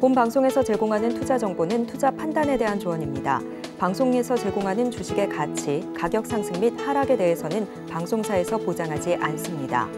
본 방송에서 제공하는 투자 정보는 투자 판단에 대한 조언입니다. 방송에서 제공하는 주식의 가치, 가격 상승 및 하락에 대해서는 방송사에서 보장하지 않습니다.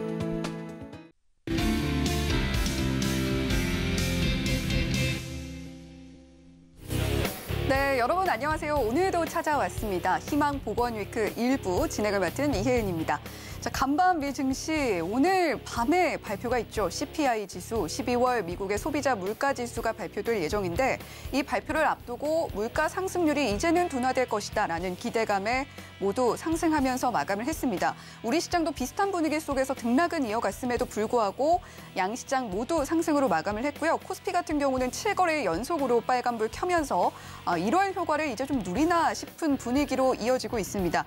네, 여러분 안녕하세요. 오늘도 찾아왔습니다. 희망보건위크 1부 진행을 맡은 이혜은입니다. 자, 간밤 미 증시 오늘 밤에 발표가 있죠. CPI 지수 12월 미국의 소비자 물가 지수가 발표될 예정인데 이 발표를 앞두고 물가 상승률이 이제는 둔화될 것이다라는 기대감에 모두 상승하면서 마감을 했습니다. 우리 시장도 비슷한 분위기 속에서 등락은 이어갔음에도 불구하고 양시장 모두 상승으로 마감을 했고요. 코스피 같은 경우는 7거래 연속으로 빨간불 켜면서 이러한 효과를 이제 좀 누리나 싶은 분위기로 이어지고 있습니다.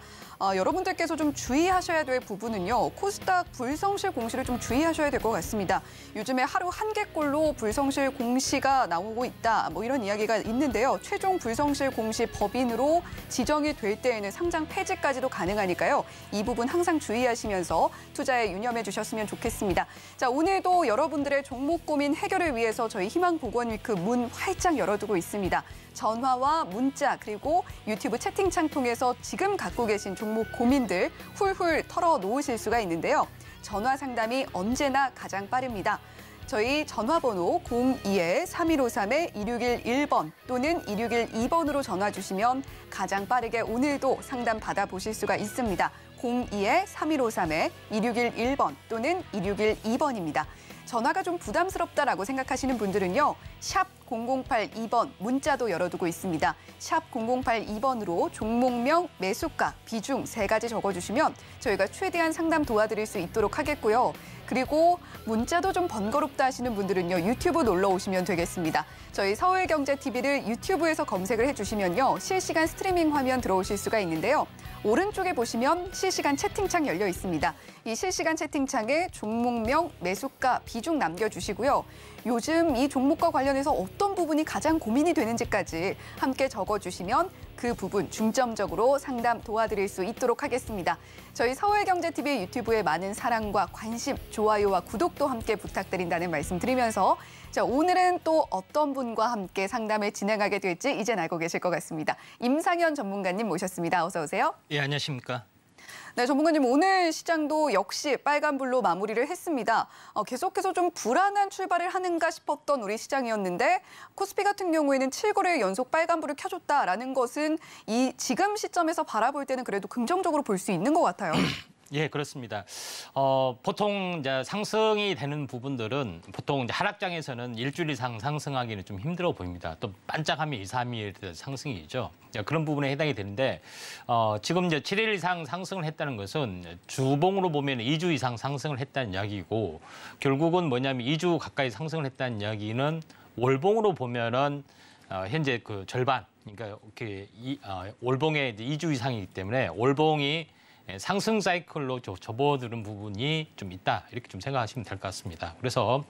여러분들께서 좀 주의하셔야 될 부분은요. 코스닥 불성실 공시를 좀 주의하셔야 될 것 같습니다. 요즘에 하루 한 개꼴로 불성실 공시가 나오고 있다. 뭐 이런 이야기가 있는데요. 최종 불성실 공시 법인으로 지정이 될 때에는 상장 폐지까지도 가능하니까요. 이 부분 항상 주의하시면서 투자에 유념해 주셨으면 좋겠습니다. 자, 오늘도 여러분들의 종목 고민 해결을 위해서 저희 희망보건위크 문 활짝 열어두고 있습니다. 전화와 문자 그리고 유튜브 채팅창 통해서 지금 갖고 계신 종목 고민들 훌훌 털어놓으실 수가 있는데요. 전화 상담이 언제나 가장 빠릅니다. 저희 전화번호 02-3153-2611번 또는 2612번으로 전화 주시면 가장 빠르게 오늘도 상담 받아보실 수가 있습니다. 02-3153-2611번 또는 2612번입니다. 전화가 좀 부담스럽다라고 생각하시는 분들은요. 샵 0082번 문자도 열어두고 있습니다. 샵 0082번으로 종목명, 매수가, 비중 3가지 적어주시면 저희가 최대한 상담 도와드릴 수 있도록 하겠고요. 그리고 문자도 좀 번거롭다 하시는 분들은요. 유튜브 놀러 오시면 되겠습니다. 저희 서울경제TV를 유튜브에서 검색을 해주시면요. 실시간 스트리밍 화면 들어오실 수가 있는데요. 오른쪽에 보시면 실시간 채팅창 열려 있습니다. 이 실시간 채팅창에 종목명, 매수가, 비중 남겨주시고요. 요즘 이 종목과 관련해서 어떤 부분이 가장 고민이 되는지까지 함께 적어주시면 그 부분 중점적으로 상담 도와드릴 수 있도록 하겠습니다. 저희 서울경제TV 유튜브에 많은 사랑과 관심, 좋아요와 구독도 함께 부탁드린다는 말씀 드리면서 자, 오늘은 또 어떤 분과 함께 상담을 진행하게 될지 이젠 알고 계실 것 같습니다. 임상현 전문가님 모셨습니다. 어서 오세요. 예, 안녕하십니까. 네, 전문가님 오늘 시장도 역시 빨간불로 마무리를 했습니다. 계속해서 좀 불안한 출발을 하는가 싶었던 우리 시장이었는데 코스피 같은 경우에는 7거래 연속 빨간불을 켜줬다라는 것은 이 지금 시점에서 바라볼 때는 그래도 긍정적으로 볼 수 있는 것 같아요. 예, 그렇습니다. 보통 이제 상승이 되는 부분들은 보통 이제 하락장에서는 일주일 이상 상승하기는 좀 힘들어 보입니다. 또 반짝하면 2, 3일 상승이죠. 그런 부분에 해당이 되는데 지금 이제 7일 이상 상승을 했다는 것은 주봉으로 보면 2주 이상 상승을 했다는 이야기고 결국은 뭐냐면 2주 가까이 상승을 했다는 이야기는 월봉으로 보면은 현재 그 절반, 그러니까 이렇게 월봉에 2주 이상이기 때문에 월봉이 상승 사이클로 접어드는 부분이 좀 있다 이렇게 좀 생각하시면 될 것 같습니다. 그래서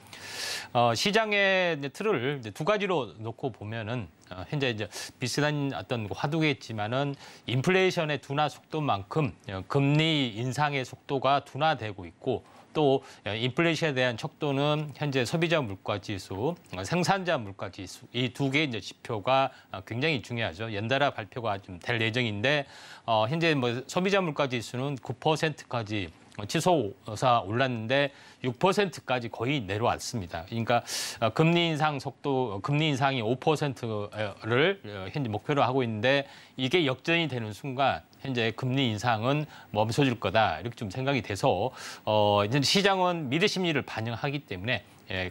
시장의 틀을 두 가지로 놓고 보면은 현재 이제 비슷한 어떤 화두겠지만은 인플레이션의 둔화 속도만큼 금리 인상의 속도가 둔화되고 있고. 또 인플레이션에 대한 척도는 현재 소비자 물가 지수, 생산자 물가 지수 이 두 개의 이제 지표가 굉장히 중요하죠. 연달아 발표가 좀 될 예정인데 현재 뭐 소비자 물가 지수는 9%까지 치솟아 올랐는데 6%까지 거의 내려왔습니다. 그러니까 금리 인상이 5%를 현재 목표로 하고 있는데 이게 역전이 되는 순간 현재 금리 인상은 멈춰질 거다 이렇게 좀 생각이 돼서 이제 시장은 미래 심리를 반영하기 때문에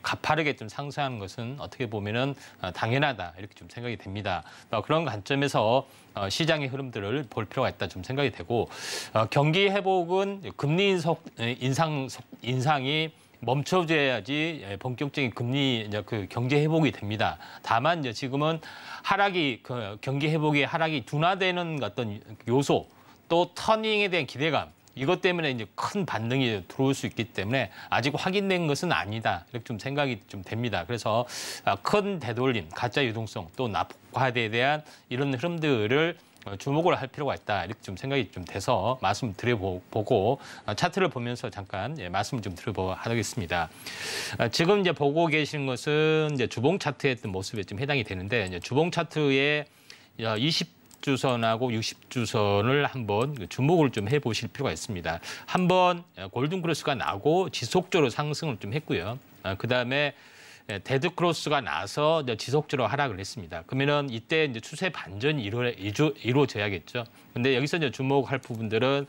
가파르게 좀 상승하는 것은 어떻게 보면은 당연하다 이렇게 좀 생각이 됩니다. 그런 관점에서 시장의 흐름들을 볼 필요가 있다 좀 생각이 되고 경기 회복은 금리 인상이 멈춰줘야지 본격적인 금리 그 경제 회복이 됩니다. 다만 이제 지금은 경기 회복의 하락이 둔화되는 어떤 요소 또 터닝에 대한 기대감 이것 때문에 이제 큰 반등이 들어올 수 있기 때문에 아직 확인된 것은 아니다. 이렇게 좀 생각이 좀 됩니다. 그래서 큰 되돌림, 가짜 유동성, 또 낙폭화에 대한 이런 흐름들을 주목을 할 필요가 있다. 이렇게 좀 생각이 좀 돼서 말씀 드려보고 차트를 보면서 잠깐 말씀을 좀 드려보도록 하겠습니다. 지금 이제 보고 계신 것은 이제 주봉 차트의 어떤 모습에 좀 해당이 되는데 이제 주봉 차트의 20주선하고 60주선을 한번 주목을 좀 해보실 필요가 있습니다. 한번 골든크로스가 나고 지속적으로 상승을 좀 했고요. 그다음에 데드크로스가 나서 지속적으로 하락을 했습니다. 그러면은 이때 이제 추세 반전이 이루어져야겠죠. 근데 여기서 이제 주목할 부분들은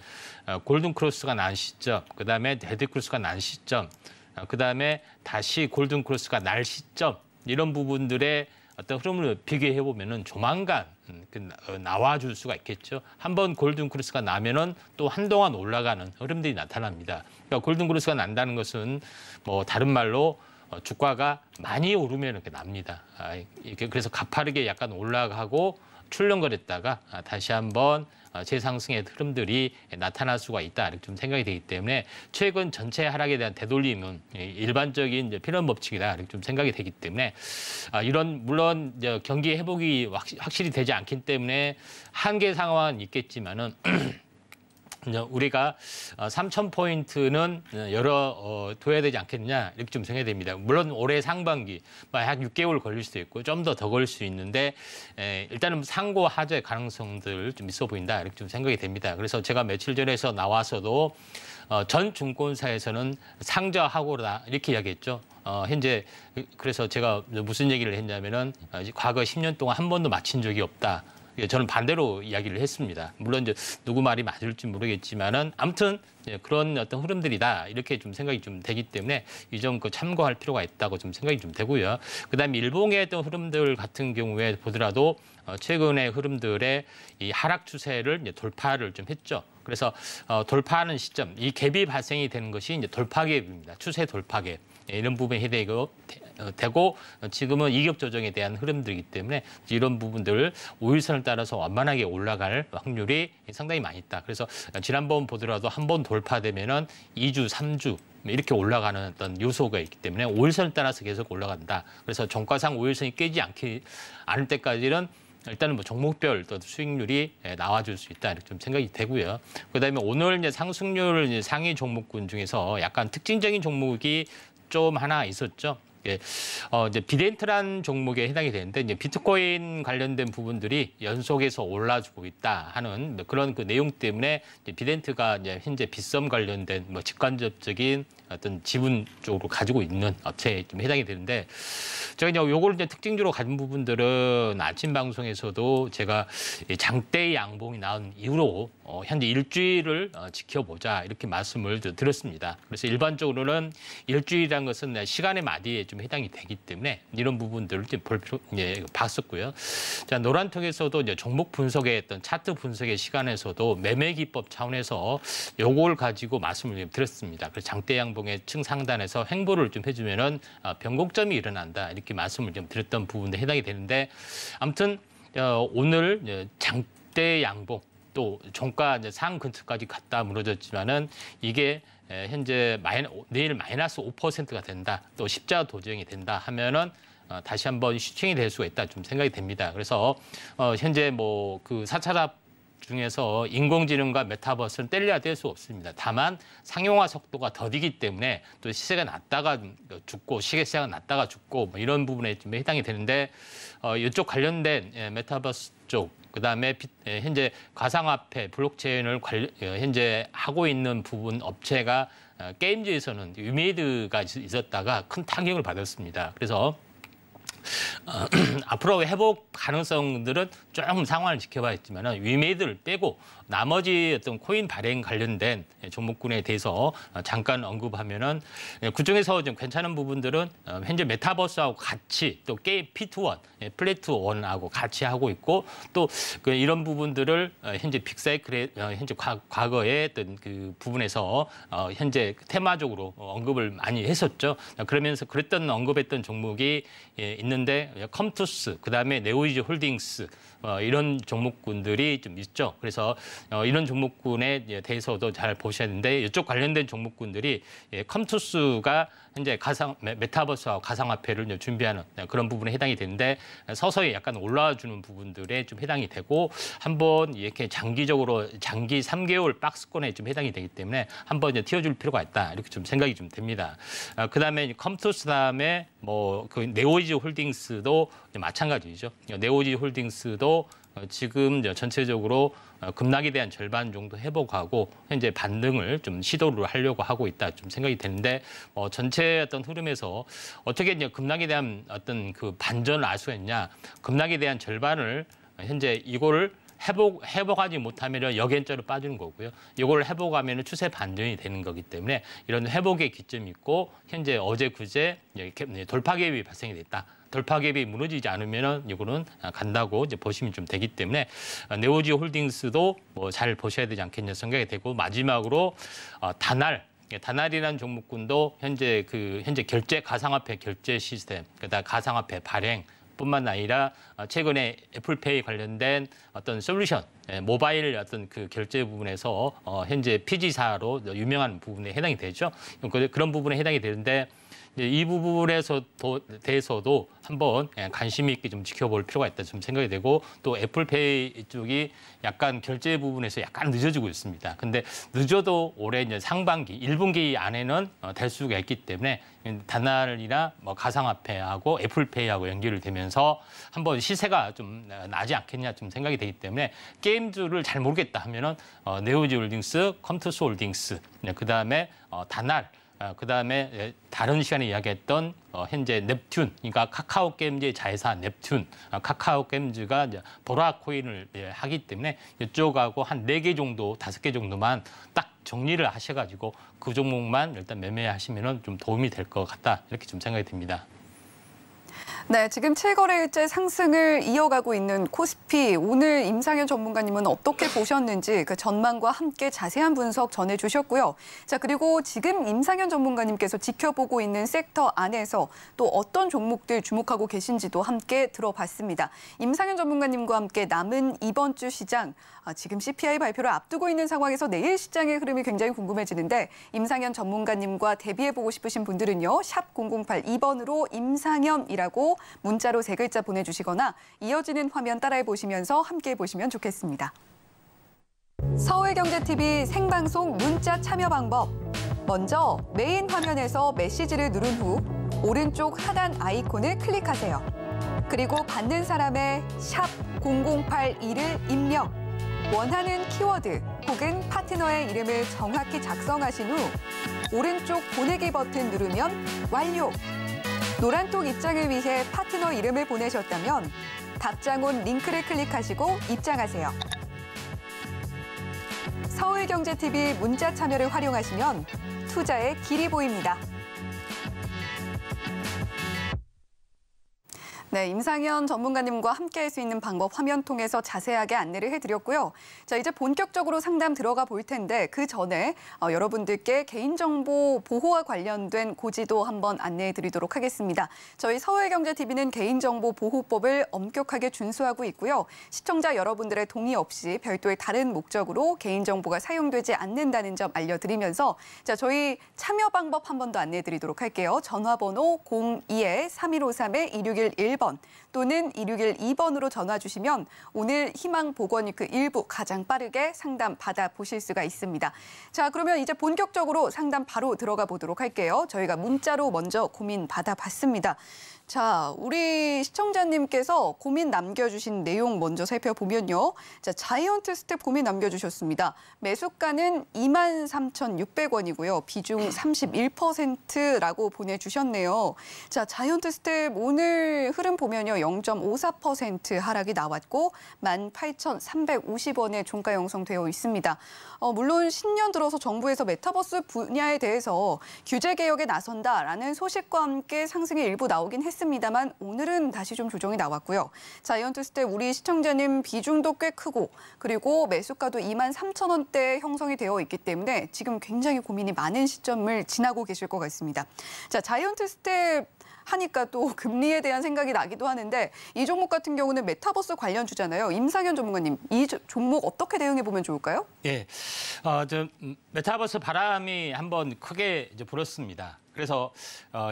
골든크로스가 난 시점, 그다음에 데드크로스가 난 시점, 그다음에 다시 골든크로스가 날 시점 이런 부분들의 어떤 흐름을 비교해 보면은 조만간 나와줄 수가 있겠죠. 한번 골든크로스가 나면은 또 한동안 올라가는 흐름들이 나타납니다. 그러니까 골든크로스가 난다는 것은 뭐 다른 말로 주가가 많이 오르면 이렇게 납니다. 그래서 가파르게 약간 올라가고 출렁거렸다가 다시 한번 재상승의 흐름들이 나타날 수가 있다 이렇게 좀 생각이 되기 때문에 최근 전체 하락에 대한 되돌림은 일반적인 이제 필연 법칙이다 이렇게 좀 생각이 되기 때문에 이런 물론 이제 경기 회복이 확실히 되지 않기 때문에 한계 상황은 있겠지만은. 우리가 3,000포인트는 열어둬야 되지 않겠느냐 이렇게 좀 생각이 됩니다. 물론 올해 상반기 약 6개월 걸릴 수도 있고 좀 더 걸릴 수 있는데 일단은 상고 하저의 가능성들 좀 있어 보인다 이렇게 좀 생각이 됩니다. 그래서 제가 며칠 전에서 나와서도 전 증권사에서는 상저하고다 이렇게 이야기했죠. 현재 그래서 제가 무슨 얘기를 했냐면은 과거 10년 동안 한 번도 맞힌 적이 없다. 저는 반대로 이야기를 했습니다. 물론 이제 누구 말이 맞을지 모르겠지만은 아무튼 그런 어떤 흐름들이다 이렇게 좀 생각이 좀 되기 때문에 이 점 참고할 필요가 있다고 좀 생각이 좀 되고요. 그다음에 일봉의 어떤 흐름들 같은 경우에 보더라도 최근의 흐름들의 이 하락 추세를 이제 돌파를 좀 했죠. 그래서 돌파하는 시점, 이 갭이 발생이 되는 것이 이제 돌파갭입니다. 추세 돌파갭. 이런 부분이 되고 지금은 이격 조정에 대한 흐름들이기 때문에 이런 부분들 5일선을 따라서 완만하게 올라갈 확률이 상당히 많이 있다. 그래서 지난번 보더라도 한 번 돌파되면은 2주, 3주 이렇게 올라가는 어떤 요소가 있기 때문에 5일선을 따라서 계속 올라간다. 그래서 종가상 5일선이 깨지 않을 때까지는 일단은 뭐 종목별 또 수익률이 나와줄 수 있다 이렇게 좀 생각이 되고요. 그다음에 오늘 이제 상승률 이제 상위 종목군 중에서 약간 특징적인 종목이 좀 하나 있었죠. 이제 비덴트란 종목에 해당이 되는데 이제 비트코인 관련된 부분들이 연속해서 올라주고 있다 하는 그런 그 내용 때문에 이제 비덴트가 이제 현재 빗썸 관련된 뭐 직간접적인 어떤 지분 쪽으로 가지고 있는 업체에 좀 해당이 되는데 제가 이제 요걸 이제 특징적으로 가진 부분들은 아침 방송에서도 제가 장대 양봉이 나온 이후로 현재 일주일을 지켜보자 이렇게 말씀을 드렸습니다. 그래서 일반적으로는 일주일이라는 것은 시간의 마디에 좀 해당이 되기 때문에 이런 부분들을 좀 봤었고요. 자, 노란통에서도 이제 종목 분석의 어떤 차트 분석의 시간에서도 매매 기법 차원에서 요걸 가지고 말씀을 좀 드렸습니다. 그래서 장대 양봉의 층상단에서 횡보를 좀 해주면은 변곡점이 일어난다 이렇게 말씀을 좀 드렸던 부분에 해당이 되는데 아무튼 오늘 장대 양봉 또 종가 이제 상 근처까지 갔다 무너졌지만은 이게 현재 내일 마이너스 5%가 된다, 또 십자 도정이 된다 하면은 다시 한번 슈팅이 될 수가 있다 좀 생각이 됩니다. 그래서 현재 뭐 그 4차 산업 중에서 인공지능과 메타버스는 뗄래야 뗄 수 없습니다. 다만 상용화 속도가 더디기 때문에 또 시세가 낮다가 죽고 시세가 낮다가 죽고 뭐 이런 부분에 좀 해당이 되는데 이쪽 관련된 메타버스 쪽 그다음에 현재 가상화폐 블록체인을 현재 하고 있는 부분 업체가 게임즈에서는 위메이드가 있었다가 큰 타격을 받았습니다. 그래서 앞으로 회복 가능성들은 조금 상황을 지켜봐야겠지만 위메이드를 빼고 나머지 어떤 코인 발행 관련된 종목군에 대해서 잠깐 언급하면은 그중에서 좀 괜찮은 부분들은 현재 메타버스하고 같이 또 게임 P2원, 플랫2원하고 같이 하고 있고 또 이런 부분들을 현재 빅사이클의 현재 과거의 어떤 그 부분에서 현재 테마적으로 언급을 많이 했었죠. 그러면서 그랬던 언급했던 종목이 있는데 그다음에 컴투스, 그다음에 네오이지 홀딩스 이런 종목군들이 좀 있죠. 그래서 이런 종목군에 대해서도 잘 보셔야 되는데 이쪽 관련된 종목군들이 컴투스가 현재 메타버스와 가상화폐를 준비하는 그런 부분에 해당이 되는데 서서히 약간 올라와주는 부분들에 좀 해당이 되고 한번 이렇게 장기적으로 장기 3개월 박스권에 좀 해당이 되기 때문에 한번 이제 튀어줄 필요가 있다 이렇게 좀 생각이 좀 됩니다. 그다음에 컴투스 다음에 뭐 그 네오이지 홀딩스도 마찬가지죠. 네오이지 홀딩스도 지금 전체적으로 급락에 대한 절반 정도 회복하고 현재 반등을 좀 시도를 하려고 하고 있다 좀 생각이 되는데 전체 어떤 흐름에서 어떻게 이제 급락에 대한 어떤 그 반전을 알 수가 있냐? 급락에 대한 절반을 현재 이거를 회복하지 못하면 역행적으로 빠지는 거고요. 이걸 회복하면 추세 반전이 되는 거기 때문에 이런 회복의 기점이 있고 현재 어제 그제 돌파갭이 발생이 됐다. 돌파갭이 무너지지 않으면 이거는 간다고 이제 보시면 좀 되기 때문에 네오지 홀딩스도 뭐 잘 보셔야 되지 않겠냐 생각이 되고 마지막으로 다날이라는 종목군도 현재 가상화폐 결제 시스템, 그다음 가상화폐 발행 뿐만 아니라 최근에 애플페이 관련된 어떤 솔루션, 모바일 어떤 그 결제 부분에서 현재 피지사로 유명한 부분에 해당이 되죠. 그런 부분에 해당이 되는데 이 부분에서 대해서도 한번 관심 있게 좀 지켜볼 필요가 있다 좀 생각이 되고 또 애플페이 쪽이 약간 결제 부분에서 약간 늦어지고 있습니다. 근데 늦어도 올해 이제 상반기 1분기 안에는 될 수가 있기 때문에 다날이나 뭐 가상화폐하고 애플페이하고 연결이 되면서 한번 시세가 좀 나지 않겠냐 좀 생각이 되기 때문에 게임주를 잘 모르겠다 하면은 네오지 홀딩스, 컴투스 홀딩스, 그다음에 다날 그다음에 다른 시간에 이야기했던 현재 넵튠, 그러니까 카카오 게임즈의 자회사 넵튠, 카카오 게임즈가 이제 보라 코인을 하기 때문에 이쪽하고 한 4개 정도, 5개 정도만 딱 정리를 하셔가지고 그 종목만 일단 매매하시면 좀 도움이 될 것 같다 이렇게 좀 생각이 듭니다. 네, 지금 7거래일째 상승을 이어가고 있는 코스피. 오늘 임상현 전문가님은 어떻게 보셨는지 그 전망과 함께 자세한 분석 전해주셨고요. 자, 그리고 지금 임상현 전문가님께서 지켜보고 있는 섹터 안에서 또 어떤 종목들 주목하고 계신지도 함께 들어봤습니다. 임상현 전문가님과 함께 남은 이번 주 시장, 지금 CPI 발표를 앞두고 있는 상황에서 내일 시장의 흐름이 굉장히 궁금해지는데 임상현 전문가님과 대비해보고 싶으신 분들은요. 샵 0082번으로 임상현이라고 문자로 3글자 보내주시거나 이어지는 화면 따라해보시면서 함께해 보시면 좋겠습니다. 서울경제TV 생방송 문자 참여 방법. 먼저 메인 화면에서 메시지를 누른 후 오른쪽 하단 아이콘을 클릭하세요. 그리고 받는 사람의 샵 0082를 입력. 원하는 키워드 혹은 파트너의 이름을 정확히 작성하신 후 오른쪽 보내기 버튼 누르면 완료. 노란톡 입장을 위해 파트너 이름을 보내셨다면 답장 온 링크를 클릭하시고 입장하세요. 서울경제TV 문자 참여를 활용하시면 투자의 길이 보입니다. 네, 임상현 전문가님과 함께할 수 있는 방법 화면 통해서 자세하게 안내를 해드렸고요. 자, 이제 본격적으로 상담 들어가 볼 텐데 그 전에 여러분들께 개인정보 보호와 관련된 고지도 한번 안내해드리도록 하겠습니다. 저희 서울경제TV는 개인정보 보호법을 엄격하게 준수하고 있고요. 시청자 여러분들의 동의 없이 별도의 다른 목적으로 개인정보가 사용되지 않는다는 점 알려드리면서 자, 저희 참여 방법 한 번 더 안내해드리도록 할게요. 전화번호 02-3153-2611 또는 2612번으로 전화 주시면 오늘 희망보건위크 일부 가장 빠르게 상담 받아보실 수가 있습니다. 자, 그러면 이제 본격적으로 상담 바로 들어가 보도록 할게요. 저희가 문자로 먼저 고민 받아봤습니다. 자, 우리 시청자님께서 고민 남겨주신 내용 먼저 살펴보면요. 자, 자이언트 스텝 고민 남겨주셨습니다. 매수가는 23,600원이고요. 비중 31%라고 보내주셨네요. 자, 자이언트 스텝 오늘 흐름 보면요. 0.54% 하락이 나왔고 18,350원에 종가 형성되어 있습니다. 물론 신년 들어서 정부에서 메타버스 분야에 대해서 규제 개혁에 나선다라는 소식과 함께 상승이 일부 나오긴 했습니다만 오늘은 다시 좀 조정이 나왔고요. 자이언트 스텝 우리 시청자님 비중도 꽤 크고 그리고 매수가도 23,000원대에 형성이 되어 있기 때문에 지금 굉장히 고민이 많은 시점을 지나고 계실 것 같습니다. 자, 자이언트 스텝 하니까 또 금리에 대한 생각이 나기도 하는데 이 종목 같은 경우는 메타버스 관련주잖아요. 임상현 전문가님, 이 종목 어떻게 대응해 보면 좋을까요? 예, 메타버스 바람이 한번 크게 이제 불었습니다. 그래서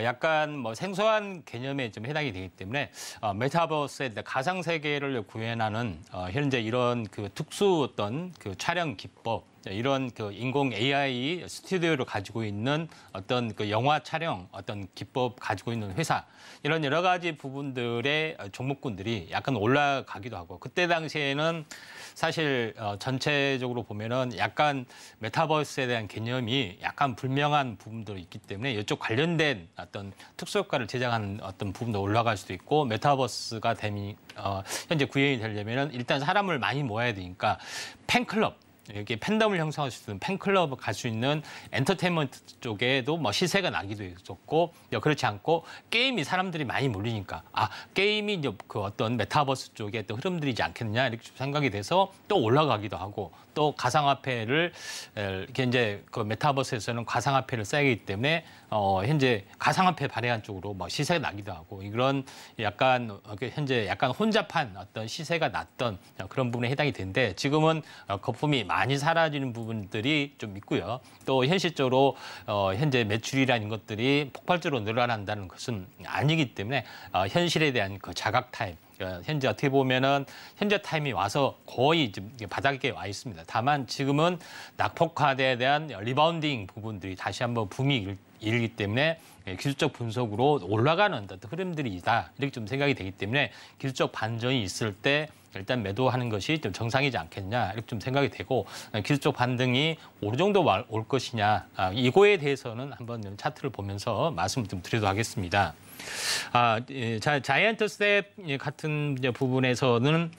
약간 뭐 생소한 개념에 좀 해당이 되기 때문에 메타버스의 가상 세계를 구현하는 현재 이런 그 특수 어떤 그 촬영 기법, 이런 그 인공 AI 스튜디오를 가지고 있는 어떤 그 영화 촬영 어떤 기법 가지고 있는 회사, 이런 여러 가지 부분들의 종목군들이 약간 올라가기도 하고, 그때 당시에는 사실 전체적으로 보면은 약간 메타버스에 대한 개념이 약간 불명한 부분도 있기 때문에 이쪽 관련된 어떤 특수 효과를 제작하는 어떤 부분도 올라갈 수도 있고, 메타버스가 현재 구현이 되려면은 일단 사람을 많이 모아야 되니까 팬클럽, 이렇게 팬덤을 형성할 수 있는 팬클럽을 갈 수 있는 엔터테인먼트 쪽에도 뭐 시세가 나기도 했었고, 그렇지 않고 게임이 사람들이 많이 몰리니까 게임이 이제 그 어떤 메타버스 쪽에 또 흐름들이지 않겠느냐 이렇게 생각이 돼서 또 올라가기도 하고, 또 가상화폐를 이제 그 메타버스에서는 가상화폐를 써야하기 때문에 현재 가상화폐 발행한 쪽으로 뭐 시세가 나기도 하고, 이런 약간 현재 약간 혼잡한 어떤 시세가 났던 그런 부분에 해당이 되는데, 지금은 거품이 많이 사라지는 부분들이 좀 있고요. 또 현실적으로 현재 매출이라는 것들이 폭발적으로 늘어난다는 것은 아니기 때문에 현실에 대한 그 자각 타임, 현재 어떻게 보면은 현재 타임이 와서 거의 지금 바닥에 와 있습니다. 다만 지금은 낙폭화에 대한 리바운딩 부분들이 다시 한번 붐이 일기 때문에 기술적 분석으로 올라가는 어떤 흐름들이다, 이렇게 좀 생각이 되기 때문에 기술적 반전이 있을 때 일단 매도하는 것이 좀 정상이지 않겠냐 이렇게 좀 생각이 되고, 기술적 반등이 어느 정도 올 것이냐, 이거에 대해서는 한번 차트를 보면서 말씀을 좀 드리도록 하겠습니다. 자이언트 스텝 같은 부분에서는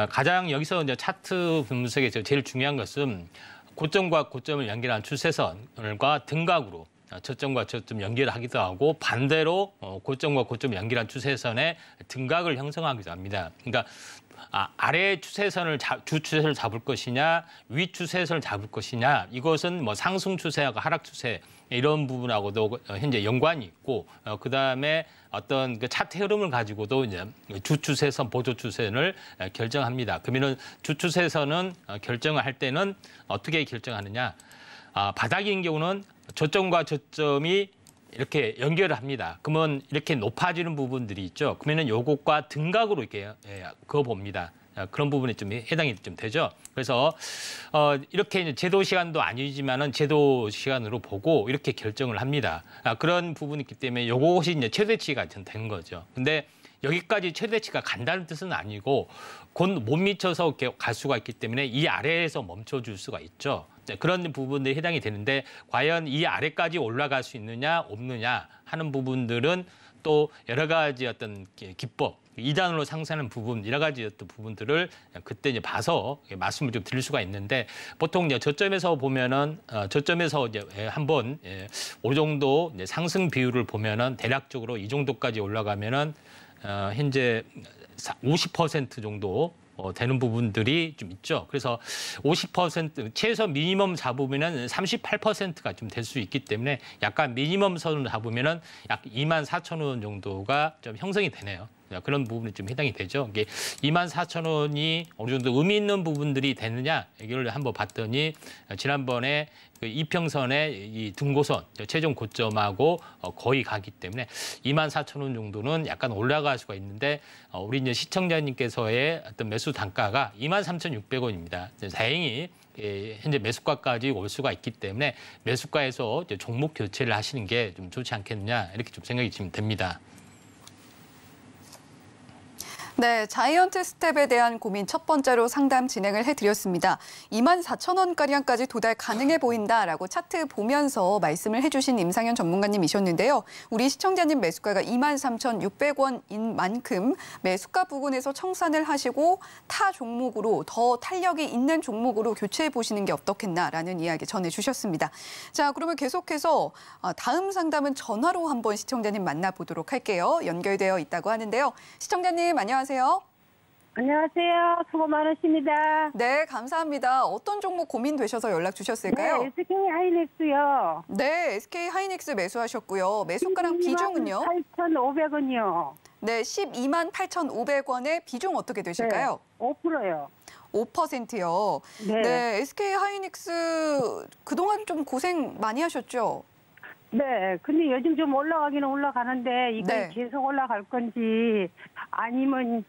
가장 여기서 이제 차트 분석에서 제일 중요한 것은 고점과 고점을 연결한 추세선과 등각으로 저점과 저점 연결하기도 하고, 반대로 고점과 고점 연결한 추세선의 등각을 형성하기도 합니다. 그러니까 아래 추세선을 주 추세를 잡을 것이냐, 위 추세선을 잡을 것이냐, 이것은 뭐 상승 추세하고 하락 추세 이런 부분하고도 현재 연관이 있고, 그 다음에 어떤 그 차트 흐름을 가지고도 이제 주 추세선, 보조 추세선을 결정합니다. 그러면은 주 추세선은 결정을 할 때는 어떻게 결정하느냐? 바닥인 경우는 저점과 저점이 이렇게 연결을 합니다. 그러면 이렇게 높아지는 부분들이 있죠. 그러면은 요것과 등각으로 이렇게 그어 봅니다. 그런 부분에 좀 해당이 좀 되죠. 그래서 이렇게 이제 제도 시간도 아니지만은 제도 시간으로 보고 이렇게 결정을 합니다. 그런 부분이 있기 때문에 요것이 이제 최대치가 된 거죠. 근데 여기까지 최대치가 간다는 뜻은 아니고 곧 못 미쳐서 이렇게 갈 수가 있기 때문에 이 아래에서 멈춰줄 수가 있죠. 그런 부분들이 해당이 되는데, 과연 이 아래까지 올라갈 수 있느냐 없느냐 하는 부분들은 또 여러 가지 어떤 기법, 2단으로 상승하는 부분, 여러 가지 어떤 부분들을 그때 이제 봐서 말씀을 좀 드릴 수가 있는데, 보통 이제 저점에서 보면은 저점에서 이제 한번 어느 정도 이제 상승 비율을 보면은 대략적으로 이 정도까지 올라가면은 현재 50% 정도 되는 부분들이 좀 있죠. 그래서 50% 최소 미니멈 잡으면은 38%가 좀 될 수 있기 때문에 약간 미니멈 선을 잡으면은 약 24,000원 정도가 좀 형성이 되네요. 그런 부분이 좀 해당이 되죠. 이게 24,000원이 어느 정도 의미 있는 부분들이 되느냐, 이걸 한번 봤더니 지난번에 그 이평선의 이 등고선, 최종 고점하고 거의 가기 때문에 24,000원 정도는 약간 올라갈 수가 있는데, 우리 이제 시청자님께서의 어떤 매수 단가가 23,600원입니다. 다행히 현재 매수가까지 올 수가 있기 때문에 매수가에서 이제 종목 교체를 하시는 게 좀 좋지 않겠느냐, 이렇게 좀 생각이 지금 됩니다. 네, 자이언트 스텝에 대한 고민 첫 번째로 상담 진행을 해드렸습니다. 24,000원가량까지 도달 가능해 보인다라고 차트 보면서 말씀을 해주신 임상현 전문가님이셨는데요. 우리 시청자님 매수가가 23,600원인 만큼 매수가 부근에서 청산을 하시고 타 종목으로 더 탄력이 있는 종목으로 교체해 보시는 게 어떻겠나라는 이야기 전해주셨습니다. 자, 그러면 계속해서 다음 상담은 전화로 한번 시청자님 만나보도록 할게요. 연결되어 있다고 하는데요. 시청자님 안녕하세요. 안녕하세요. 수고 많으십니다. 네, 감사합니다. 어떤 종목 고민되셔서 연락 주셨을까요? 네, SK 하이닉스요. 네, SK 하이닉스 매수하셨고요. 매수가랑 비중은요? 8,500원이요. 네, 12만 8,500원의 비중 어떻게 되실까요? 5%요. 5%요. 네. 네, SK 하이닉스 그동안 좀 고생 많이 하셨죠? 네, 근데 요즘 좀 올라가기는 올라가는데 이거 네. 계속 올라갈 건지 아니면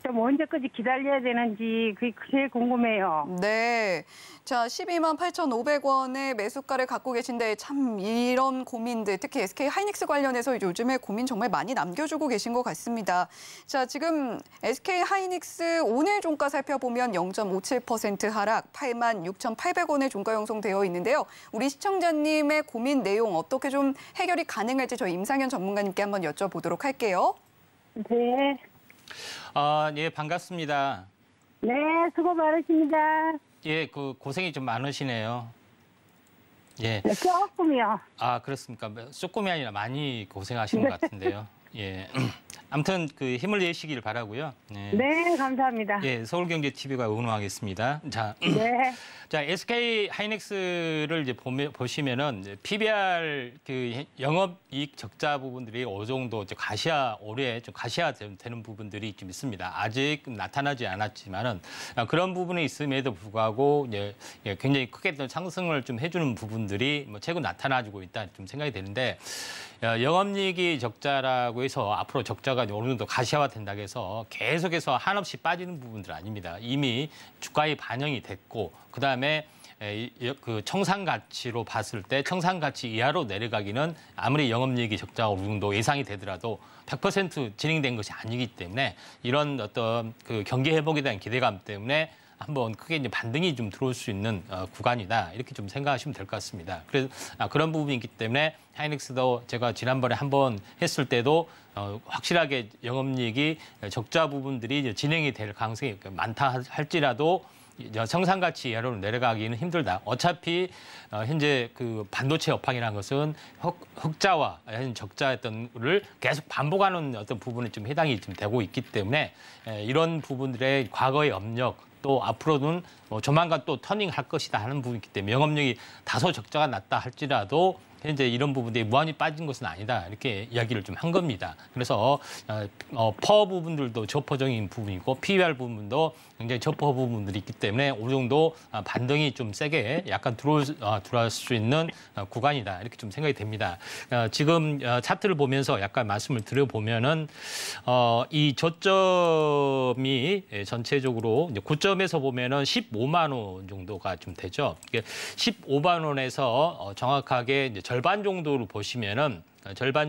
좀 언제까지 기다려야 되는지 그게 제일 궁금해요. 네. 자, 12만 8,500원의 매수가를 갖고 계신데 참 이런 고민들, 특히 SK 하이닉스 관련해서 요즘에 고민 정말 많이 남겨주고 계신 것 같습니다. 자, 지금 SK 하이닉스 오늘 종가 살펴보면 0.57% 하락, 8만 6,800원에 종가 형성되어 있는데요. 우리 시청자님의 고민 내용 어떻게 좀 해결이 가능할지 저희 임상현 전문가님께 한번 여쭤보도록 할게요. 네. 예, 반갑습니다. 네, 수고 많으십니다. 예, 그 고생이 좀 많으시네요. 예. 네, 조금이요. 아, 그렇습니까? 조금이 아니라 많이 고생하시는 것 같은데요. 예. 아무튼 그 힘을 내시길 바라고요. 예. 네, 감사합니다. 예, 서울경제TV가 응원하겠습니다. 자, 네. 자, SK 하이닉스를 이제 보시면은 이제 PBR 그 영업이익 적자 부분들이 어느 정도 이제 올해 좀 가시화되는 부분들이 좀 있습니다. 아직 나타나지 않았지만은 그런 부분이 있음에도 불구하고 이제 굉장히 크게 또 상승을 좀 해주는 부분들이 뭐 최근 나타나지고 있다 좀 생각이 되는데. 영업이익이 적자라고 해서 앞으로 적자가 어느 정도 가시화된다고 해서 계속해서 한없이 빠지는 부분들은 아닙니다. 이미 주가에 반영이 됐고 그다음에 그 청산 가치로 봤을 때 청산 가치 이하로 내려가기는 아무리 영업이익이 적자가 어느 정도 예상이 되더라도 100% 진행된 것이 아니기 때문에 이런 어떤 그 경기 회복에 대한 기대감 때문에 한번 크게 이제 반등이 좀 들어올 수 있는 구간이다 이렇게 좀 생각하시면 될 것 같습니다. 그래서 그런 부분이 있기 때문에 하이닉스도 제가 지난번에 한번 했을 때도 확실하게 영업이익이 적자 부분들이 이제 진행이 될 가능성이 많다 할지라도 생산 가치 이하로 내려가기는 힘들다. 어차피 현재 그 반도체 업황이라는 것은 흑자와 적자였던 거를 계속 반복하는 어떤 부분에 좀 해당이 좀 되고 있기 때문에 이런 부분들의 과거의 업력 또 앞으로는 조만간 또 터닝할 것이다 하는 부분이기 때문에 영업력이 다소 적자가 났다 할지라도 현재 이런 부분들이 무한히 빠진 것은 아니다 이렇게 이야기를 좀 한 겁니다. 그래서 퍼 부분들도 저퍼적인 부분이고 PBR 부분도 굉장히 저퍼 부분들이 있기 때문에 어느 정도 반등이 좀 세게 약간 들어올 수 있는 구간이다 이렇게 좀 생각이 됩니다. 지금 차트를 보면서 약간 말씀을 드려보면은 이 저점이 전체적으로 이제 고점에서 보면은 15만 원 정도가 좀 되죠. 15만 원에서 정확하게 이제 절반 정도를 보시면은 7만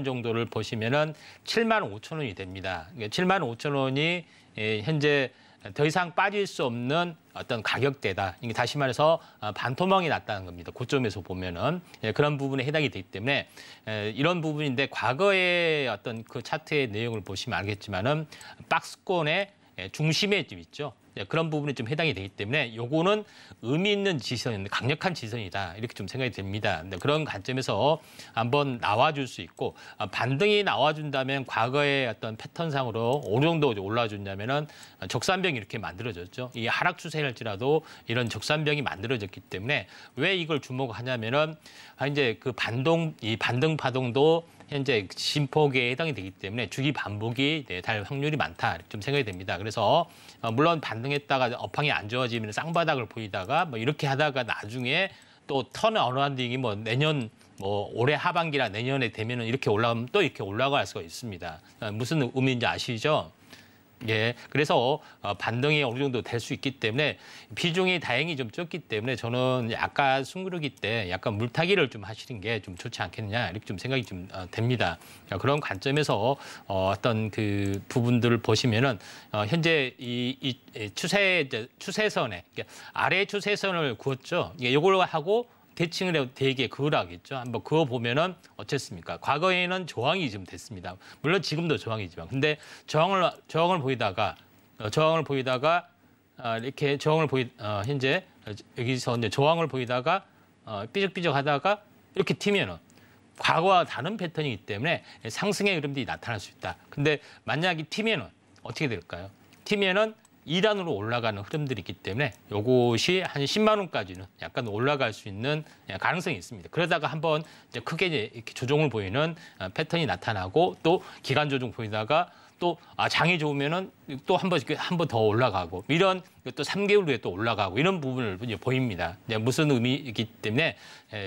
5천 원이 됩니다. 7만 5천 원이 현재 더 이상 빠질 수 없는 어떤 가격대다. 이게 다시 말해서 반토막이 났다는 겁니다. 고점에서 보면은 그런 부분에 해당이 되기 때문에 이런 부분인데 과거의 어떤 그 차트의 내용을 보시면 알겠지만은 박스권의 중심에 좀 있죠. 그런 부분이 좀 해당이 되기 때문에 요거는 의미 있는 지선인데 강력한 지선이다 이렇게 좀 생각이 됩니다. 그런 관점에서 한번 나와줄 수 있고 반등이 나와준다면 과거의 어떤 패턴상으로 어느 정도 올라와준다면은 적산병이 이렇게 만들어졌죠. 이 하락 추세일지라도 이런 적산병이 만들어졌기 때문에 왜 이걸 주목하냐면은 이제 그 이 반등 파동도 현재 진폭에 해당이 되기 때문에 주기 반복이 될 확률이 많다 이렇게 좀 생각이 됩니다. 그래서 물론 반등했다가 업황이 안 좋아지면 쌍바닥을 보이다가 뭐 이렇게 하다가 나중에 또 턴 어라운딩이 뭐 내년 뭐 올해 하반기나 내년에 되면은 이렇게 올라가면 또 이렇게 올라갈 수가 있습니다. 무슨 의미인지 아시죠? 예, 그래서 반등이 어느 정도 될 수 있기 때문에 비중이 다행히 좀 적기 때문에 저는 약간 숨구르기 때 약간 물타기를 좀 하시는 게 좀 좋지 않겠느냐 이렇게 좀 생각이 좀 됩니다. 그런 관점에서 어떤 그 부분들을 보시면은 현재 이 추세선에 아래 추세선을 그었죠. 이걸 하고 대칭을 해도 되게 그을하겠죠. 한번 그어보면은 어쨌습니까? 과거에는 저항이 좀 됐습니다. 물론 지금도 저항이지만. 근데 저항을 보이다가 이렇게 현재 여기서 이제 저항을 보이다가 삐적삐적 하다가 이렇게 튀면은 과거와 다른 패턴이기 때문에 상승의 흐름들이 나타날 수 있다. 근데 만약에 튀면은 어떻게 될까요? 튀면은 2단으로 올라가는 흐름들이 있기 때문에 요것이 한 10만 원까지는 약간 올라갈 수 있는 가능성이 있습니다. 그러다가 한번 이제 크게 이렇게 조정을 보이는 패턴이 나타나고 또 기간 조정 보이다가 또 장이 좋으면은 또 한 번 더 올라가고 이런 또 3개월 후에 또 올라가고 이런 부분을 이제 보입니다. 무슨 의미이기 때문에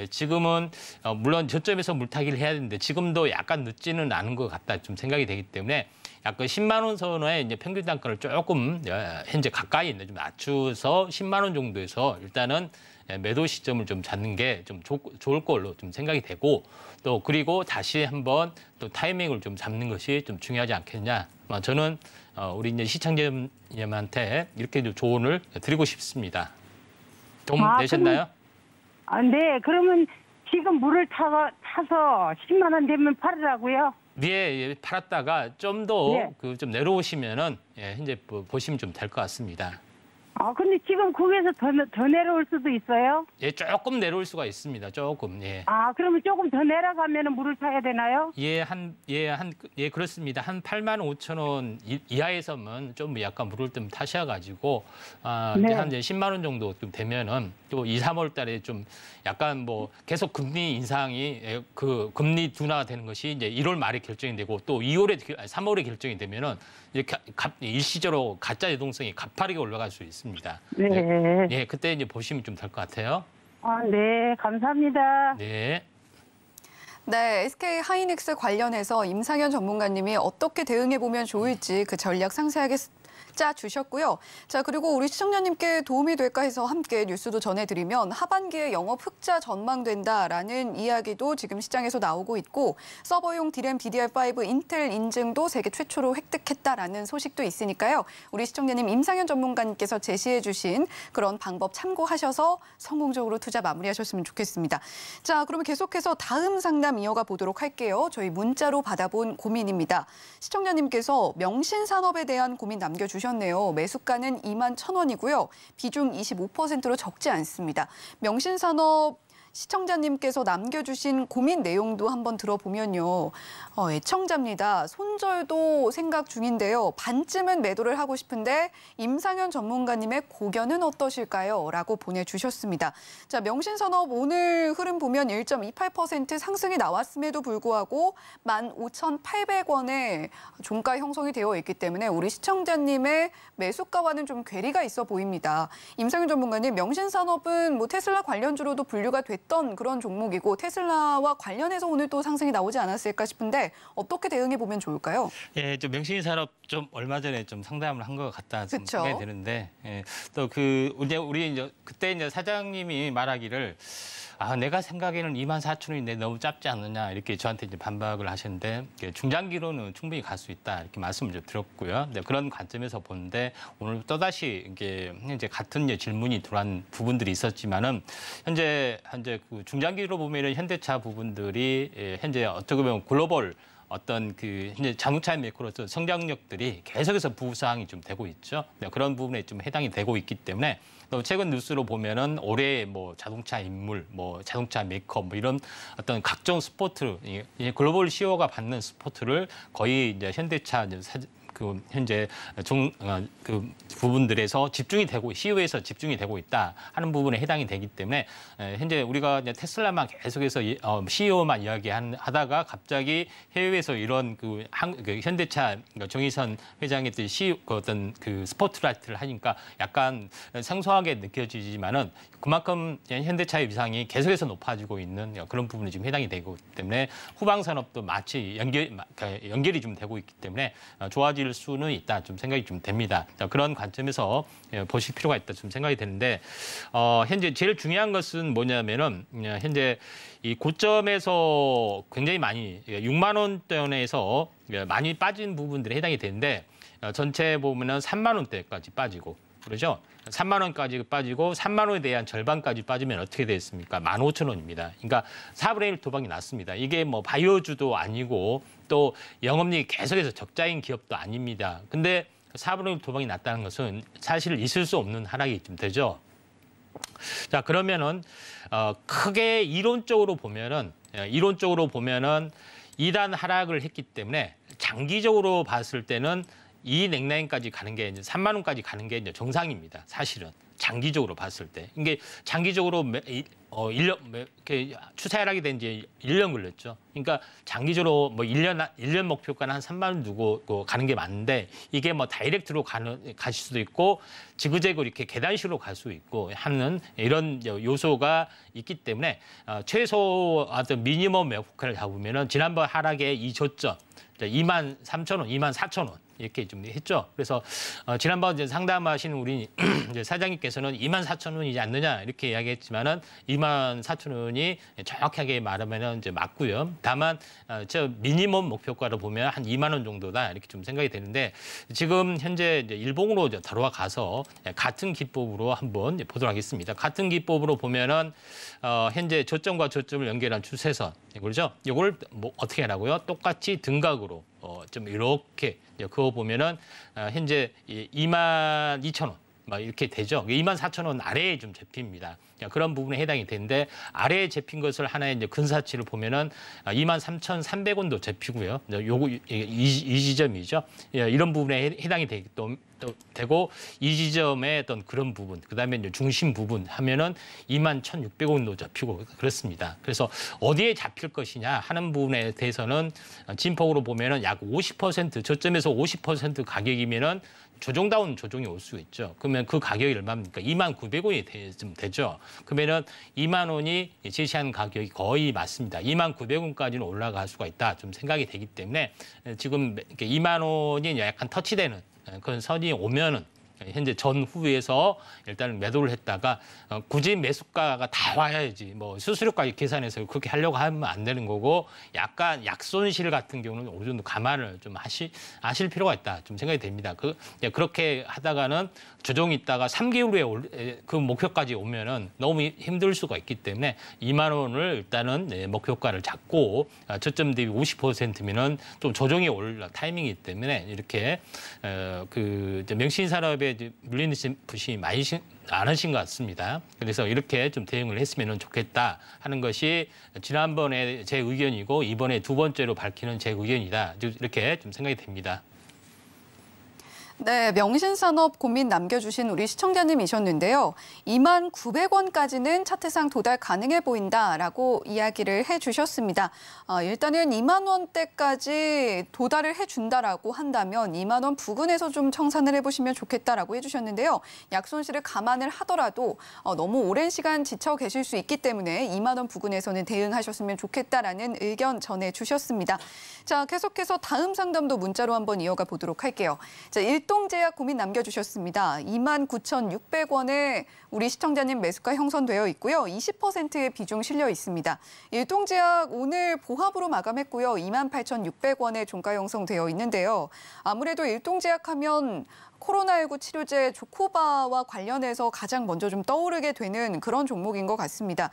지금은 물론 저점에서 물타기를 해야 되는데 지금도 약간 늦지는 않은 것 같다 좀 생각이 되기 때문에 약간 10만 원 선의 이제 평균 단가를 조금 현재 가까이 있는 좀 낮춰서 10만 원 정도에서 일단은 매도 시점을 좀 잡는 게 좀 좋을 걸로 좀 생각이 되고 또 그리고 다시 한번 또 타이밍을 좀 잡는 것이 좀 중요하지 않겠냐. 저는 우리 이제 시청자님한테 이렇게 좀 조언을 드리고 싶습니다. 좀 되셨나요? 네. 그러면 지금 물을 타서 10만 원 되면 팔으라고요? 예, 팔았다가 좀 더 네. 좀 내려오시면은 현재 보시면 좀 될 것 같습니다. 근데 지금 거기에서 더 내려올 수도 있어요? 예, 조금 내려올 수가 있습니다. 조금. 예. 그러면 조금 더 내려가면 물을 타야 되나요? 예, 그렇습니다. 한 8만 5천 원 이하에서는 좀 약간 물을 좀 타셔가지고, 네. 한 이제 10만 원 정도 좀 되면은 또 2, 3월 달에 좀 약간 뭐 계속 금리 인상이 그 금리 둔화가 되는 것이 이제 1월 말에 결정이 되고 또 3월에 결정이 되면은 이제 일시적으로 가짜 유동성이 가파르게 올라갈 수 있습니다. 네. 예, 그때 이제 보시면 좀 될 것 같아요. 네. 감사합니다. 네. 네, SK 하이닉스 관련해서 임상현 전문가님이 어떻게 대응해 보면 좋을지 그 전략 상세하게 짜주셨고요. 자, 그리고 우리 시청자님께 도움이 될까 해서 함께 뉴스도 전해드리면 하반기에 영업 흑자 전망된다라는 이야기도 지금 시장에서 나오고 있고 서버용 D램 DDR5 인텔 인증도 세계 최초로 획득했다라는 소식도 있으니까요. 우리 시청자님 임상현 전문가님께서 제시해 주신 그런 방법 참고하셔서 성공적으로 투자 마무리하셨으면 좋겠습니다. 자, 그러면 계속해서 다음 상담 이어가 보도록 할게요. 저희 문자로 받아본 고민입니다. 시청자님께서 명신산업에 대한 고민 남겨주셨네요. 매수가는 2만 1,000원이고요. 비중 25%로 적지 않습니다. 명신산업 시청자님께서 남겨주신 고민 내용도 한번 들어보면요. 애청자입니다. 손절도 생각 중인데요. 반쯤은 매도를 하고 싶은데 임상현 전문가님의 고견은 어떠실까요? 라고 보내주셨습니다. 자, 명신산업 오늘 흐름 보면 1.28% 상승이 나왔음에도 불구하고 15,800원에 종가 형성이 되어 있기 때문에 우리 시청자님의 매수가와는 좀 괴리가 있어 보입니다. 임상현 전문가님, 명신산업은 뭐 테슬라 관련주로도 분류가 됐던 그런 종목이고 테슬라와 관련해서 오늘 또 상승이 나오지 않았을까 싶은데 어떻게 대응해 보면 좋을까요? 예, 좀 명신산업 좀 얼마 전에 좀 상담을 한 것 같다 생각이 드는데 또 우리 이제 그때 이제 사장님이 말하기를 내가 생각에는 24,000원인데 너무 짧지 않느냐 이렇게 저한테 이제 반박을 하셨는데 중장기로는 충분히 갈 수 있다 이렇게 말씀을 좀 드렸고요. 그런 관점에서 보는데 오늘 또다시 이게 현재 같은 질문이 들어간 부분들이 있었지만은 현재 그 중장기로 보면은 현대차 부분들이 현재 어떻게 보면 글로벌 어떤 그 현재 자동차 메이커로서 성장력들이 계속해서 부상이 좀 되고 있죠. 그런 부분에 좀 해당이 되고 있기 때문에 또 최근 뉴스로 보면은 올해 뭐 자동차 인물, 뭐 자동차 메이커 뭐 이런 어떤 각종 스포츠 글로벌 시효가 받는 스포츠를 거의 이제 현대차 그 현재 그 부분들에서 집중이 되고 시효에서 집중이 되고 있다 하는 부분에 해당이 되기 때문에 현재 우리가 이제 테슬라만 계속해서 시효만 이야기하다가 갑자기 해외에서 이런 그 현대차 정의선 회장의 어떤 그 스포트라이트를 하니까 약간 생소하게 느껴지지만은 그만큼 현대차의 위상이 계속해서 높아지고 있는 그런 부분이 지금 해당이 되고 있기 때문에 후방 산업도 마치 연결이 좀 되고 있기 때문에 좋아질 수는 있다 좀 생각이 좀 됩니다. 그런 관점에서 보실 필요가 있다 좀 생각이 되는데 현재 제일 중요한 것은 뭐냐면은 현재 이 고점에서 굉장히 많이 6만 원대에서 많이 빠진 부분들이 해당이 되는데 전체 보면은 3만 원대까지 빠지고 그렇죠? 3만 원까지 빠지고 3만 원에 대한 절반까지 빠지면 어떻게 되겠습니까? 15,000원입니다. 그러니까 4분의 1 도박이 났습니다. 이게 뭐 바이오주도 아니고 또 영업이익이 계속해서 적자인 기업도 아닙니다. 근데 4분의 1 도박이 났다는 것은 사실 있을 수 없는 하락이 좀 되죠. 자, 그러면은 크게 이론적으로 보면은 2단 하락을 했기 때문에 장기적으로 봤을 때는 이 넥라인까지 가는 게 이제 3만 원까지 가는 게 이제 정상입니다. 사실은 장기적으로 봤을 때 이게 장기적으로 1년 이렇게 추세 하락이 된 지 1년 걸렸죠. 그러니까 장기적으로 뭐 1년 목표가는 한 3만 원 두고 가는 게 맞는데 이게 뭐 다이렉트로 가실 수도 있고 지그재그 이렇게 계단식으로 갈 수 있고 하는 이런 요소가 있기 때문에 최소 어떤 미니멈 목표를 잡으면은 지난번 하락의 이 저점 23,000원, 24,000원 이렇게 좀 했죠. 그래서 지난번 이제 상담하신 우리 이제 사장님께서는 24,000원이지 않느냐 이렇게 이야기했지만은 24,000원이 정확하게 말하면은 이제 맞고요. 다만 저 미니멈 목표가로 보면 한 2만 원 정도다 이렇게 좀 생각이 되는데 지금 현재 이제 일봉으로 이제 들어가서 같은 기법으로 한번 보도록 하겠습니다. 같은 기법으로 보면은 현재 저점과 저점을 연결한 추세선 그렇죠? 이걸 뭐 어떻게 하라고요? 똑같이 등각으로 좀 이렇게 그거 보면은 현재 22,000원 막 이렇게 되죠. 24,000원 아래에 좀 잡힙니다. 그런 부분에 해당이 되는데 아래에 잡힌 것을 하나의 이제 근사치를 보면은 23,300원도 잡히고요. 요거 이 지점이죠. 이런 부분에 해당이 되고 이 지점의 어떤 그런 부분, 그다음에 이제 중심 부분 하면은 21,600원도 잡히고 그렇습니다. 그래서 어디에 잡힐 것이냐 하는 부분에 대해서는 진폭으로 보면은 약 50% 저점에서 50% 가격이면은 조정다운 조정이 올 수 있죠. 그러면 그 가격이 얼마입니까? 29,000원이 좀 되죠. 그러면은 2만 원이 제시한 가격이 거의 맞습니다. 29,000원까지는 올라갈 수가 있다. 좀 생각이 되기 때문에 지금 2만 원이 약간 터치되는 그런 선이 오면은 현재 전후에서 일단은 매도를 했다가 굳이 매수가가 다 와야지 뭐 수수료까지 계산해서 그렇게 하려고 하면 안 되는 거고 약간 약손실 같은 경우는 어느 정도 감안을 좀 하실 필요가 있다 좀 생각이 됩니다. 그렇게 하다가는 조정이 있다가 3개월 후에 그 목표까지 오면은 너무 힘들 수가 있기 때문에 2만 원을 일단은 목표가를 잡고 저점 대비 50%면은 좀 조정이 올 타이밍이기 때문에 이렇게 그 명신 산업에 물리는 부심이 많이 않으신 것 같습니다. 그래서 이렇게 좀 대응을 했으면 좋겠다 하는 것이 지난번에 제 의견이고 이번에 두 번째로 밝히는 제 의견이다. 이렇게 좀 생각이 됩니다. 네, 명신산업 고민 남겨주신 우리 시청자님이셨는데요. 29,000원까지는 차트상 도달 가능해 보인다라고 이야기를 해주셨습니다. 일단은 2만 원대까지 도달을 해준다라고 한다면 2만 원 부근에서 좀 청산을 해보시면 좋겠다라고 해주셨는데요. 약손실을 감안을 하더라도 너무 오랜 시간 지쳐 계실 수 있기 때문에 2만 원 부근에서는 대응하셨으면 좋겠다라는 의견 전해주셨습니다. 자, 계속해서 다음 상담도 문자로 한번 이어가 보도록 할게요. 자, 일동제약 고민 남겨주셨습니다. 29,600원에 우리 시청자님 매수가 형성되어 있고요. 20%의 비중 실려 있습니다. 일동제약 오늘 보합으로 마감했고요. 28,600원에 종가 형성되어 있는데요. 아무래도 일동제약 하면 코로나19 치료제 조코바와 관련해서 가장 먼저 좀 떠오르게 되는 그런 종목인 것 같습니다.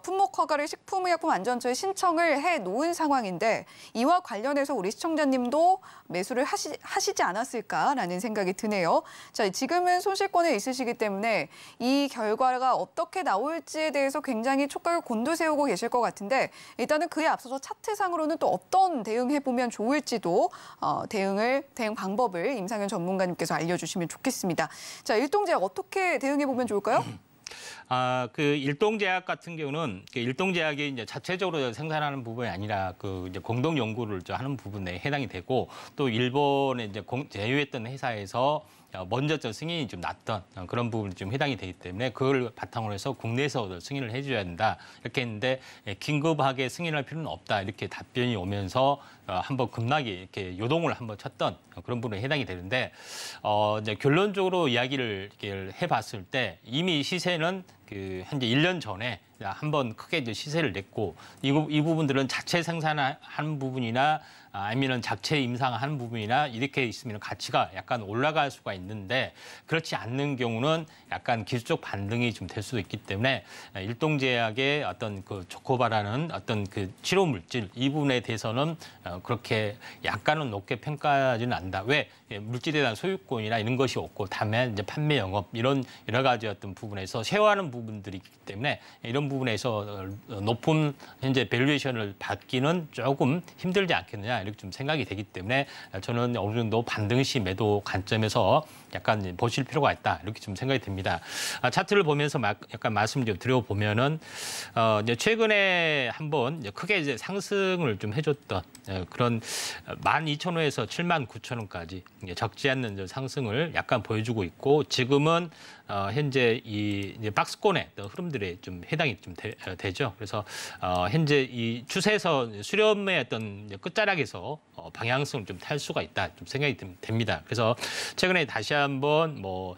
품목 허가를 식품의약품안전처에 신청을 해놓은 상황인데 이와 관련해서 우리 시청자님도 매수를 하시지 않았을까라는 생각이 드네요. 자, 지금은 손실권에 있으시기 때문에 이 결과가 어떻게 나올지에 대해서 굉장히 촉각을 곤두세우고 계실 것 같은데 일단은 그에 앞서서 차트상으로는 또 어떤 대응해보면 좋을지도 대응 방법을 임상현 전문가님께서 알려주시면 좋겠습니다. 자, 일동제약 어떻게 대응해보면 좋을까요? 그 일동제약 같은 경우는 일동제약이 이제 자체적으로 생산하는 부분이 아니라 그 이제 공동 연구를 하는 부분에 해당이 되고 또 일본에 이제 제휴했던 회사에서 먼저 승인이 좀 났던 그런 부분이 좀 해당이 되기 때문에 그걸 바탕으로 해서 국내에서 승인을 해줘야 된다 이렇게 했는데 긴급하게 승인할 필요는 없다 이렇게 답변이 오면서 한번 급락이 이렇게 요동을 한번 쳤던 그런 부분에 해당이 되는데 이제 결론적으로 이야기를 해봤을 때 이미 시세는 그 현재 1년 전에 한번 크게 이제 시세를 냈고 이 부분들은 자체 생산하는 부분이나 아니면 자체 임상하는 부분이나 이렇게 있으면 가치가 약간 올라갈 수가 있는데 그렇지 않는 경우는 약간 기술적 반등이 좀 될 수도 있기 때문에 일동제약의 어떤 그 조코바라는 어떤 그 치료 물질 이 부분에 대해서는 그렇게 약간은 높게 평가하지는 않는다. 왜? 물질에 대한 소유권이나 이런 것이 없고 다만 이제 판매 영업 이런 여러 가지 어떤 부분에서 쉐어하는 부분들이 있기 때문에 이런 그런 부분에서 높은 현재 밸류에이션을 받기는 조금 힘들지 않겠느냐 이렇게 좀 생각이 되기 때문에 저는 어느 정도 반등 시 매도 관점에서 약간 보실 필요가 있다 이렇게 좀 생각이 듭니다. 차트를 보면서 약간 말씀 좀 드려보면은 이제 최근에 한번 크게 이제 상승을 좀 해줬던 그런 12,000원에서 79,000원까지 적지 않는 상승을 약간 보여주고 있고 지금은 현재 이 이제 박스권의 흐름들에 좀 해당이 좀 되죠. 그래서 현재 이 추세에서 수렴의 어떤 끝자락에서 방향성을 좀 탈 수가 있다 좀 생각이 됩니다. 그래서 최근에 다시 한번 뭐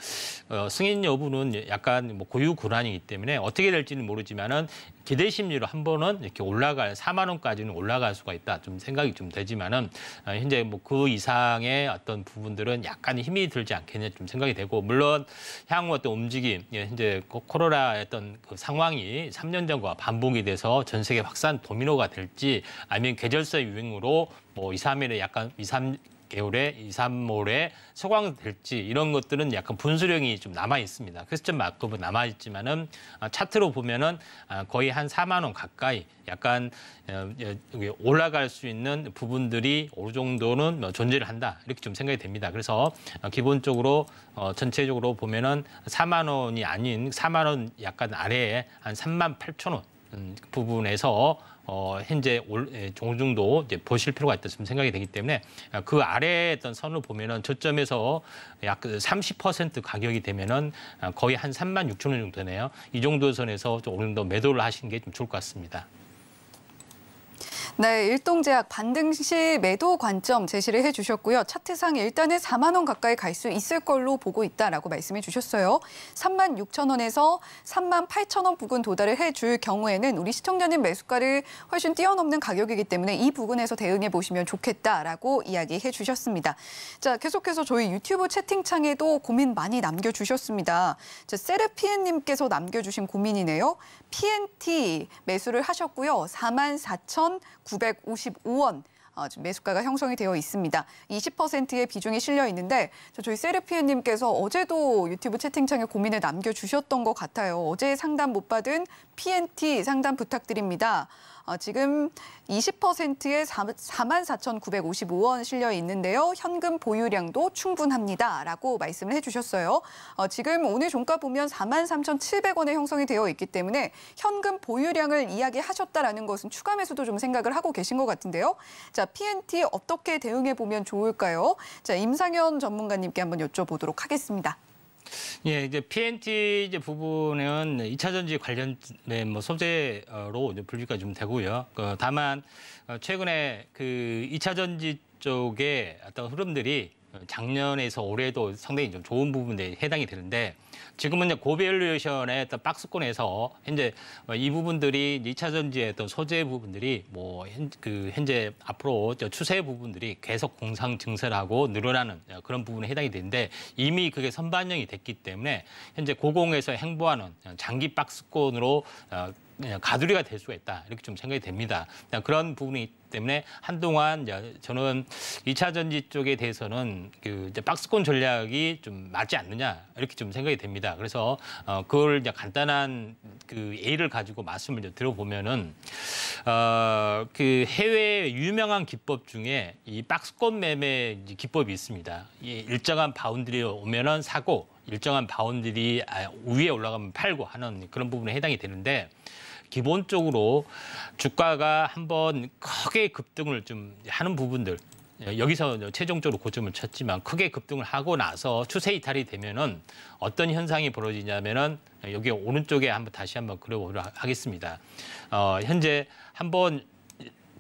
승인 여부는 약간 뭐 고유고란이기 때문에 어떻게 될지는 모르지만은 기대 심리로 한 번은 이렇게 4만 원까지는 올라갈 수가 있다 좀 생각이 좀 되지만은 현재 뭐 그 이상의 어떤 부분들은 약간 힘이 들지 않겠냐 좀 생각이 되고 물론 향후 어떤 움직임 현재 코로나의 어떤 그 상황이 3년 전과 반복이 돼서 전 세계 확산 도미노가 될지 아니면 계절성 유행으로 뭐 2, 3일에 약간 2, 3개월에 소강될지 이런 것들은 약간 분수령이 좀 남아 있습니다. 퀘스천마크도 남아 있지만은 차트로 보면은 거의 한 4만 원 가까이 약간 올라갈 수 있는 부분들이 어느 정도는 존재를 한다 이렇게 좀 생각이 됩니다. 그래서 기본적으로 전체적으로 보면은 4만 원이 아닌 4만 원 약간 아래에 한 38,000원 부분에서 현재 어느 정도 이제 보실 필요가 있다 좀 생각이 되기 때문에 그 아래에 어떤 선을 보면은 저점에서 약 30% 가격이 되면은 거의 한 36,000원 정도 되네요. 이 정도 선에서 좀 어느 정도 매도를 하시는 게 좀 좋을 것 같습니다. 네, 일동제약 반등 시 매도 관점 제시를 해주셨고요. 차트상 일단은 4만 원 가까이 갈 수 있을 걸로 보고 있다라고 말씀해 주셨어요. 36,000원에서 38,000원 부근 도달을 해줄 경우에는 우리 시청자님 매수가를 훨씬 뛰어넘는 가격이기 때문에 이 부분에서 대응해 보시면 좋겠다라고 이야기해 주셨습니다. 자, 계속해서 저희 유튜브 채팅창에도 고민 많이 남겨주셨습니다. 자, 세르피엔님께서 남겨주신 고민이네요. PNT 매수를 하셨고요. 44,955원. 지금 매수가가 형성이 되어 있습니다. 20%의 비중이 실려 있는데 저희 세르피엔님께서 어제도 유튜브 채팅창에 고민을 남겨주셨던 것 같아요. 어제 상담 못 받은 PNT 상담 부탁드립니다. 지금 20%의 44,955원 실려 있는데요. 현금 보유량도 충분합니다라고 말씀을 해주셨어요. 지금 오늘 종가 보면 43,700원에 형성이 되어 있기 때문에 현금 보유량을 이야기하셨다라는 것은 추가 매수도 좀 생각을 하고 계신 것 같은데요. 자, PNT 어떻게 대응해 보면 좋을까요? 자, 임상현 전문가님께 한번 여쭤보도록 하겠습니다. 예, 이제 PNT 이제 부분은 2차 전지 관련된 뭐 소재로 이제 분류가 좀 되고요. 다만 최근에 그 2차 전지 쪽의 어떤 흐름들이 작년에서 올해도 상당히 좀 좋은 부분에 해당이 되는데 지금은 이제 고밸류에이션의 어떤 박스권에서 현재 이 부분들이 2차 전지의 어떤 소재 부분들이 뭐 현재 앞으로 추세 부분들이 계속 공상 증설하고 늘어나는 그런 부분에 해당이 되는데 이미 그게 선반영이 됐기 때문에 현재 고공에서 행보하는 장기 박스권으로 가두리가 될 수가 있다 이렇게 좀 생각이 됩니다. 그런 부분이 때문에 한동안 저는 2차 전지 쪽에 대해서는 이제 박스권 전략이 좀 맞지 않느냐 이렇게 좀 생각이 됩니다. 그래서 그걸 이제 간단한 그 예를 가지고 말씀을 이제 들어보면은 그 해외 유명한 기법 중에 이 박스권 매매 기법이 있습니다. 일정한 바운드리 오면은 사고 일정한 바운드리 위에 올라가면 팔고 하는 그런 부분에 해당이 되는데. 기본적으로 주가가 한번 크게 급등을 좀 하는 부분들 여기서 최종적으로 고점을 쳤지만 크게 급등을 하고 나서 추세 이탈이 되면은 어떤 현상이 벌어지냐면은 여기 오른쪽에 다시 한번 그려보도록 하겠습니다. 현재 한번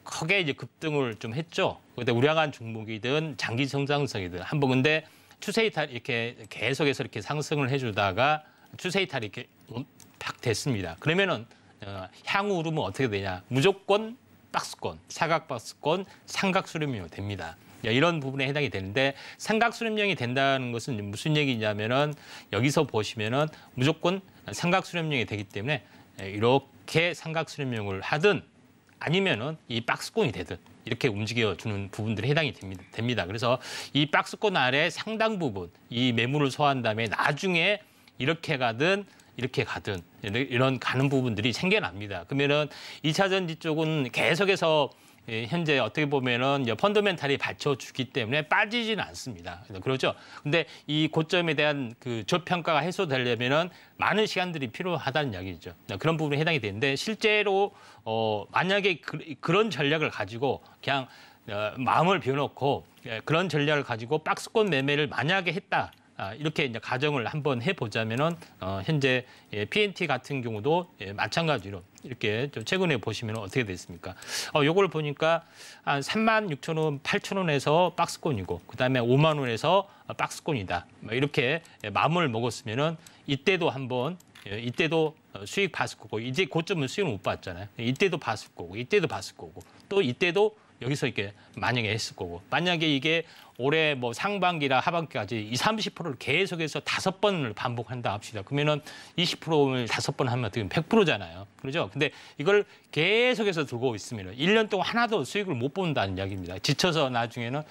크게 이제 급등을 좀 했죠. 근데 우량한 종목이든 장기 성장성이든 한번 근데 추세 이탈 이렇게 계속해서 이렇게 상승을 해주다가 추세 이탈이 이렇게 팍 됐습니다. 그러면은 향후 흐름은 어떻게 되냐? 무조건 박스권, 사각 박스권, 삼각 수렴형이 됩니다. 이런 부분에 해당이 되는데 삼각 수렴형이 된다는 것은 무슨 얘기냐면은 여기서 보시면은 무조건 삼각 수렴형이 되기 때문에 이렇게 삼각 수렴형을 하든 아니면은 이 박스권이 되든 이렇게 움직여주는 부분들이 해당이 됩니다. 그래서 이 박스권 아래 상당 부분 이 매물을 소화한 다음에 나중에 이렇게 가든 이렇게 가든 이런 가는 부분들이 생겨납니다. 그러면은 2차 전지 쪽은 계속해서 현재 어떻게 보면은 펀더멘탈이 받쳐주기 때문에 빠지지는 않습니다. 그렇죠. 근데 이 고점에 대한 그 저평가가 해소되려면은 많은 시간들이 필요하다는 이야기죠. 그런 부분에 해당이 되는데 실제로 만약에 그런 전략을 가지고 그냥 마음을 비워놓고 그런 전략을 가지고 박스권 매매를 만약에 했다. 이렇게 이제 가정을 한번 해보자면은 현재 PNT 같은 경우도 마찬가지로 이렇게 좀 최근에 보시면 어떻게 됐습니까? 요걸 보니까 한 36,000원, 8,000원에서 박스권이고 그다음에 5만 원에서 박스권이다. 이렇게 마음을 먹었으면은 이때도 한번 이때도 수익 봤을 거고 이제 고점은 수익을 못 봤잖아요. 이때도 봤을 거고 이때도 봤을 거고 또 이때도 여기서 이렇게 만약에 했을 거고 만약에 이게 올해 뭐 상반기라 하반기까지 30%를 계속해서 5번을 반복한다 합시다. 그러면은 20%를 5번 하면 어떻게 100%잖아요. 그렇죠? 근데 이걸 계속해서 들고 있으면 1년 동안 하나도 수익을 못 본다는 이야기입니다. 지쳐서 나중에는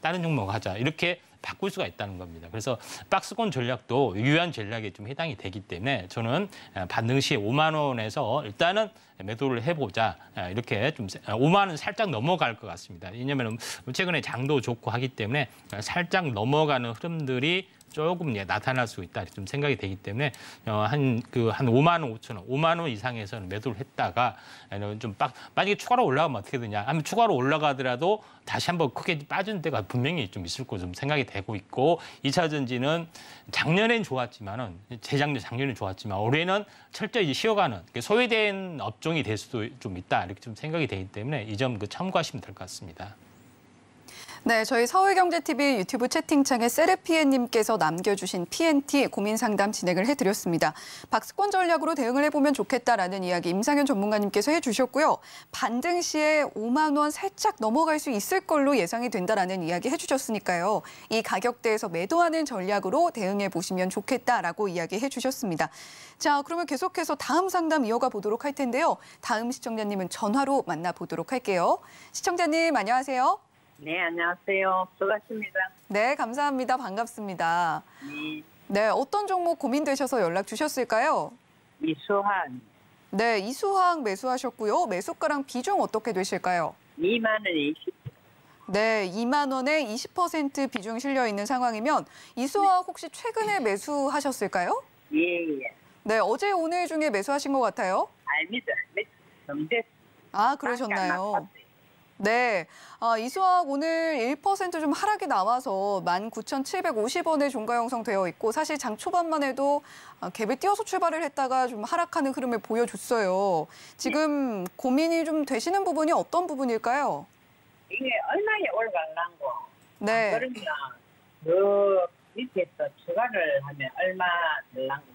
다른 종목 하자. 이렇게 바꿀 수가 있다는 겁니다. 그래서 박스권 전략도 유효한 전략에 좀 해당이 되기 때문에 저는 반등 시에 5만 원에서 일단은 매도를 해보자. 이렇게 좀 5만 원 살짝 넘어갈 것 같습니다. 왜냐하면 최근에 장도 좋고 하기 때문에 살짝 넘어가는 흐름들이 조금 나타날 수 있다 좀 생각이 되기 때문에 한 5만 원 5천 원, 5만 원 이상에서는 매도를 했다가 좀 만약에 추가로 올라가면 어떻게 되냐? 하면 추가로 올라가더라도 다시 한번 크게 빠진 데가 분명히 좀 있을 거 좀 생각이 되고 있고 2차 전지는 작년엔 좋았지만은 작년엔 좋았지만 올해는 철저히 쉬어가는 소외된 업종이 될 수도 좀 있다 이렇게 좀 생각이 되기 때문에 이 점 참고하시면 될 것 같습니다. 네, 저희 서울경제TV 유튜브 채팅창에 세르피에님께서 남겨주신 PNT 고민 상담 진행을 해드렸습니다. 박스권 전략으로 대응을 해보면 좋겠다라는 이야기 임상현 전문가님께서 해주셨고요. 반등 시에 5만 원 살짝 넘어갈 수 있을 걸로 예상이 된다라는 이야기 해주셨으니까요. 이 가격대에서 매도하는 전략으로 대응해 보시면 좋겠다라고 이야기 해주셨습니다. 자, 그러면 계속해서 다음 상담 이어가 보도록 할 텐데요. 다음 시청자님은 전화로 만나보도록 할게요. 시청자님 안녕하세요. 네, 안녕하세요. 수고하십니다. 네, 감사합니다. 반갑습니다. 네, 네, 어떤 종목 고민되셔서 연락 주셨을까요? 이수환. 네, 이수항 매수하셨고요. 매수가랑 비중 어떻게 되실까요? 2만 원에 20. 네, 2만 원에 20% 비중 실려 있는 상황이면 이수항 혹시 최근에 매수하셨을까요? 예. 네, 어제 오늘 중에 매수하신 것 같아요. 알니다. 좀 됐. 아, 그러셨나요? 네, 이수학 오늘 1% 좀 하락이 나와서 19,750원에 종가 형성되어 있고 사실 장 초반만 해도 갭에 뛰어서 출발을 했다가 좀 하락하는 흐름을 보여줬어요. 지금 고민이 좀 되시는 부분이 어떤 부분일까요? 이게 얼마에 올라갈란고. 네. 그러면 그 밑에서 추가를 하면 얼마 될란고.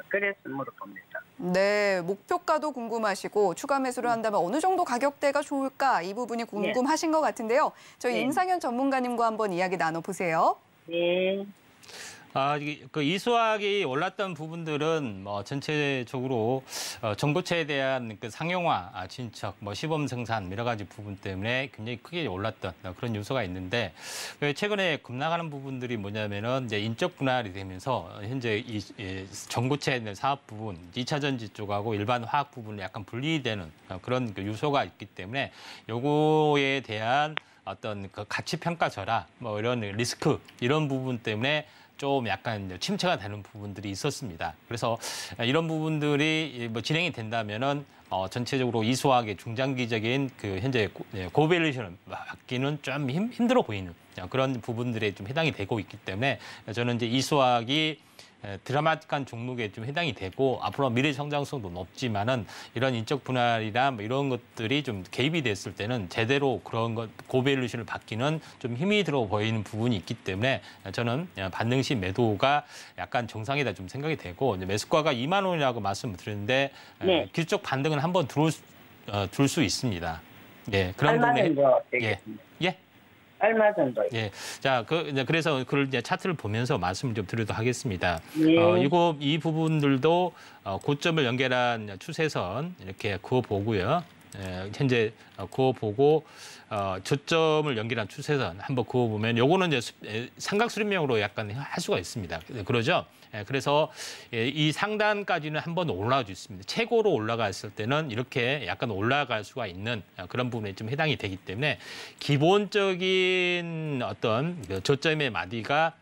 그래서 물어봅니다. 네, 목표가도 궁금하시고 추가 매수를 한다면 어느 정도 가격대가 좋을까 이 부분이 궁금하신 것 같은데요. 저희 임상현 전문가님과 한번 이야기 나눠보세요. 네. 그 이수학이 올랐던 부분들은 뭐 전체적으로 전고체에 대한 그 상용화 진척, 뭐 시범 생산 여러 가지 부분 때문에 굉장히 크게 올랐던 그런 요소가 있는데 최근에 급락하는 부분들이 뭐냐면은 이제 인적 분할이 되면서 현재 이 전고체에 있는 사업 부분, 2차 전지 쪽하고 일반 화학 부분이 약간 분리되는 그런 그 요소가 있기 때문에 요거에 대한 어떤 그 가치 평가 절하, 뭐 이런 리스크 이런 부분 때문에 좀 약간 침체가 되는 부분들이 있었습니다. 그래서 이런 부분들이 뭐 진행이 된다면은 전체적으로 이수학의 중장기적인 그 현재 고밸류에이션을 받기는 좀 힘들어 보이는 그런 부분들에 좀 해당이 되고 있기 때문에 저는 이제 이수학이 드라마틱한 종목에 좀 해당이 되고 앞으로 미래 성장성도 높지만은 이런 인적 분할이나 뭐 이런 것들이 좀 개입이 됐을 때는 제대로 그런 것 고밸류에이션을 받기는 좀 힘이 들어 보이는 부분이 있기 때문에 저는 반등 시 매도가 약간 정상이다 좀 생각이 되고 이제 매수가가 2만 원이라고 말씀을 드렸는데 네. 기술적 반등은 한번 둘 수 있습니다. 예, 그런 얼마 부분에 정도 되겠습니다. 예. 얼마 정도? 예, 자, 그래서 그걸 이제 차트를 보면서 말씀을 좀 드리도록 하겠습니다. 예. 이 부분들도 고점을 연결한 추세선 이렇게 그어 보고요. 현재 그어보고 저점을 연결한 추세선 한번 그어보면 요거는 이제 삼각수렴형으로 약간 할 수가 있습니다. 그러죠? 그래서 이 상단까지는 한번 올라갈 수 있습니다. 최고로 올라갔을 때는 이렇게 약간 올라갈 수가 있는 그런 부분에 좀 해당이 되기 때문에 기본적인 어떤 저점의 마디가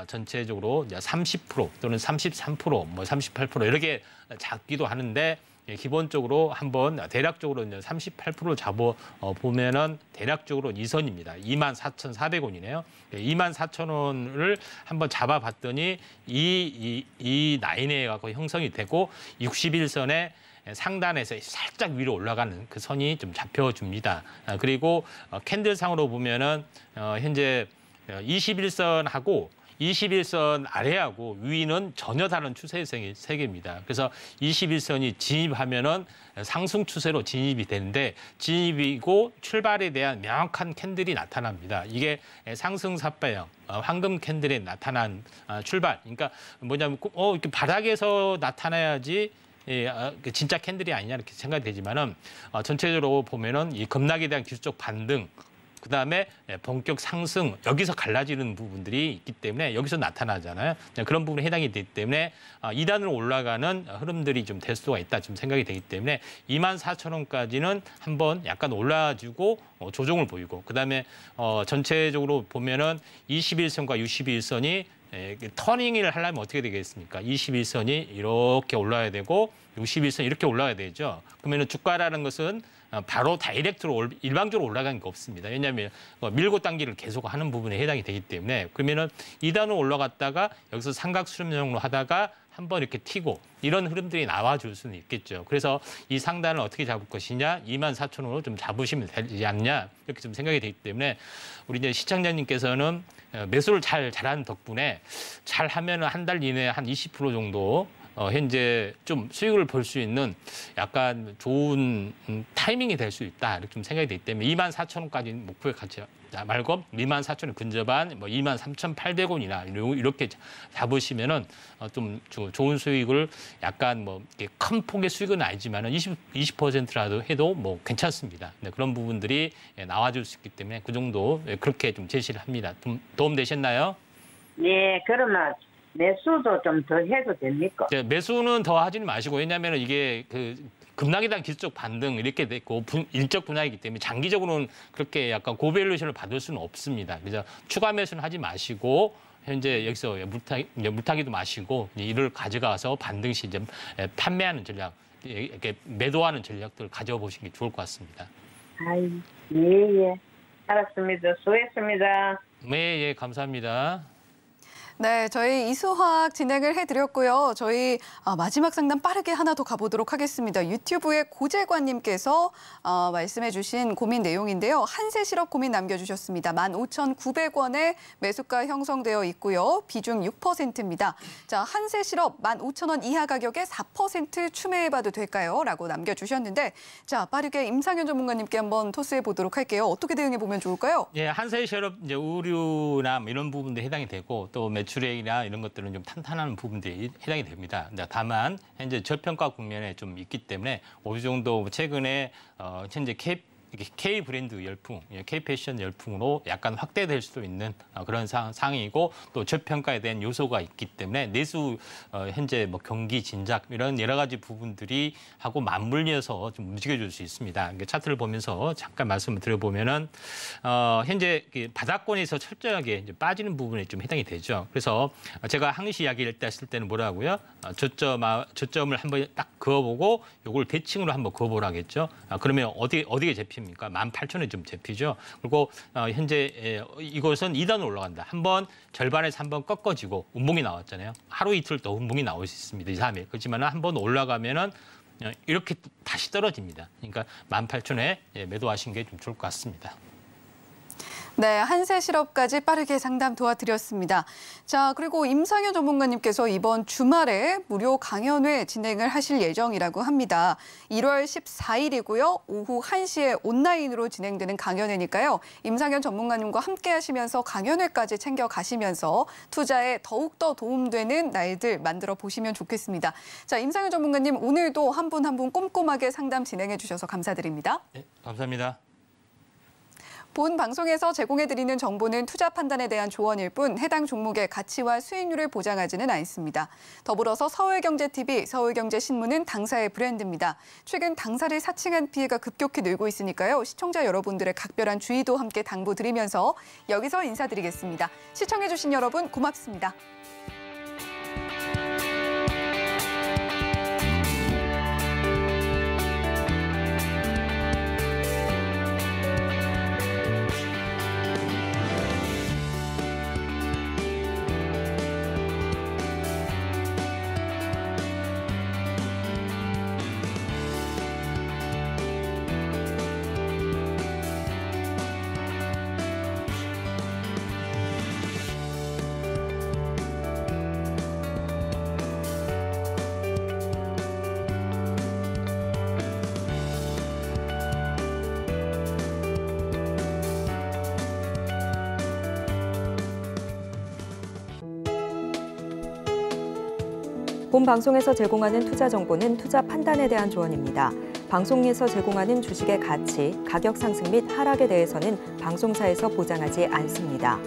전체적으로 30% 또는 33%, 뭐 38% 이렇게 잡기도 하는데 기본적으로 한번 대략적으로 38%를 잡아 보면은 대략적으로 이 선입니다. 24,400원이네요. 24,000원을 한번 잡아봤더니 이 라인에 갖고 형성이 되고 61선에 상단에서 살짝 위로 올라가는 그 선이 좀 잡혀줍니다. 그리고 캔들상으로 보면은 현재 21선하고 21선 아래하고 위는 전혀 다른 추세의 세계입니다. 그래서 21선이 진입하면은 상승 추세로 진입이 되는데 진입이고 출발에 대한 명확한 캔들이 나타납니다. 이게 상승 삿배형 황금 캔들에 나타난 출발. 그러니까 뭐냐면 이렇게 바닥에서 나타나야지 진짜 캔들이 아니냐 이렇게 생각이 되지만은 전체적으로 보면은 이 급락에 대한 기술적 반등. 그다음에 본격 상승, 여기서 갈라지는 부분들이 있기 때문에 여기서 나타나잖아요. 그런 부분에 해당이 되기 때문에 2단으로 올라가는 흐름들이 좀 될 수가 있다 좀 생각이 되기 때문에 24,000원까지는 한번 약간 올라주고 조정을 보이고 그다음에 전체적으로 보면은 21선과 61선이 터닝을 하려면 어떻게 되겠습니까? 21선이 이렇게 올라야 되고 61선 이렇게 올라야 되죠. 그러면 주가라는 것은 바로 다이렉트로 일방적으로 올라가는 게 없습니다. 왜냐하면 밀고 당기를 계속 하는 부분에 해당이 되기 때문에 그러면은 2단으로 올라갔다가 여기서 삼각수렴형으로 하다가 한번 이렇게 튀고 이런 흐름들이 나와줄 수는 있겠죠. 그래서 이 상단을 어떻게 잡을 것이냐, 24,000원으로 좀 잡으시면 되지 않냐 이렇게 좀 생각이 되기 때문에 우리 이제 시청자님께서는 매수를 잘하는 덕분에 잘하면은 한 달 이내에 한 20% 정도 현재 좀 수익을 볼 수 있는 약간 좋은 타이밍이 될 수 있다 이렇게 좀 생각이 되기 때문에 24,000원까지 목표에 같이 말고 24,000원 근접한 뭐 23,800원이나 이렇게 잡으시면은 좀 좋은 수익을 약간 뭐 큰 폭의 수익은 아니지만은 20%라도 해도 뭐 괜찮습니다. 네, 그런 부분들이 나와줄 수 있기 때문에 그 정도 그렇게 좀 제시를 합니다. 도움 되셨나요? 네, 그러면 매수도 좀 더 해도 됩니까? 네, 매수는 더 하지는 마시고 왜냐하면 이게 급락에 대한 기술적 반등 이렇게 됐고 일적 분할이기 때문에 장기적으로는 그렇게 약간 고밸류에이션을 받을 수는 없습니다. 그래서 추가 매수는 하지 마시고 현재 여기서 물타기도 마시고 이를 가져가서 반등 시 이제 판매하는 전략, 이렇게 매도하는 전략들을 가져보시는 게 좋을 것 같습니다. 예. 알았습니다. 수고했습니다. 네, 감사합니다. 네, 저희 이수화학 진행을 해드렸고요. 저희 마지막 상담 빠르게 하나 더 가보도록 하겠습니다. 유튜브에 고재관님께서 말씀해 주신 고민 내용인데요. 한세실업 고민 남겨주셨습니다. 15,900원에 매수가 형성되어 있고요. 비중 6%입니다. 자, 한세실업 15,000원 이하 가격에 4% 추매해봐도 될까요? 라고 남겨주셨는데 자, 빠르게 임상현 전문가님께 한번 토스해 보도록 할게요. 어떻게 대응해 보면 좋을까요? 예, 한세실업 이제 의류나 이런 부분도 해당이 되고 또 매출액이나 이런 것들은 좀 탄탄한 부분들이 해당이 됩니다. 다만 현재 저평가 국면에 좀 있기 때문에 어느 정도 최근에 현재 K 브랜드 열풍, K 패션 열풍으로 약간 확대될 수도 있는 그런 상황이고 또 저평가에 대한 요소가 있기 때문에 내수 현재 뭐 경기 진작 이런 여러 가지 부분들이 하고 맞물려서 좀 움직여줄 수 있습니다. 차트를 보면서 잠깐 말씀을 드려보면은 현재 바닥권에서 철저하게 이제 빠지는 부분에 좀 해당이 되죠. 그래서 제가 항시 이야기를 했을 때는 뭐라고요? 저점을 한번 딱 그어보고 요걸 대칭으로 한번 그어보라겠죠. 그러면 어디에 잡힙니까? 18,000원에 좀 잡히죠. 그리고 현재 이것은 2단으로 올라간다. 한번 절반에서 한번 꺾어지고 운봉이 나왔잖아요. 하루 이틀 더 운봉이 나올 수 있습니다. 2, 3일. 그렇지만 한번 올라가면은 이렇게 다시 떨어집니다. 그러니까 18,000원에 매도하시는 게 좀 좋을 것 같습니다. 네, 한세 실업까지 빠르게 상담 도와드렸습니다. 자, 그리고 임상현 전문가님께서 이번 주말에 무료 강연회 진행을 하실 예정이라고 합니다. 1월 14일이고요. 오후 1시에 온라인으로 진행되는 강연회니까요. 임상현 전문가님과 함께 하시면서 강연회까지 챙겨가시면서 투자에 더욱더 도움되는 날들 만들어 보시면 좋겠습니다. 자, 임상현 전문가님 오늘도 한 분 한 분 꼼꼼하게 상담 진행해 주셔서 감사드립니다. 네, 감사합니다. 본 방송에서 제공해드리는 정보는 투자 판단에 대한 조언일 뿐 해당 종목의 가치와 수익률을 보장하지는 않습니다. 더불어서 서울경제TV, 서울경제신문은 당사의 브랜드입니다. 최근 당사를 사칭한 피해가 급격히 늘고 있으니까요. 시청자 여러분들의 각별한 주의도 함께 당부드리면서 여기서 인사드리겠습니다. 시청해주신 여러분 고맙습니다. 본 방송에서 제공하는 투자 정보는 투자 판단에 대한 조언입니다. 방송에서 제공하는 주식의 가치, 가격 상승 및 하락에 대해서는 방송사에서 보장하지 않습니다.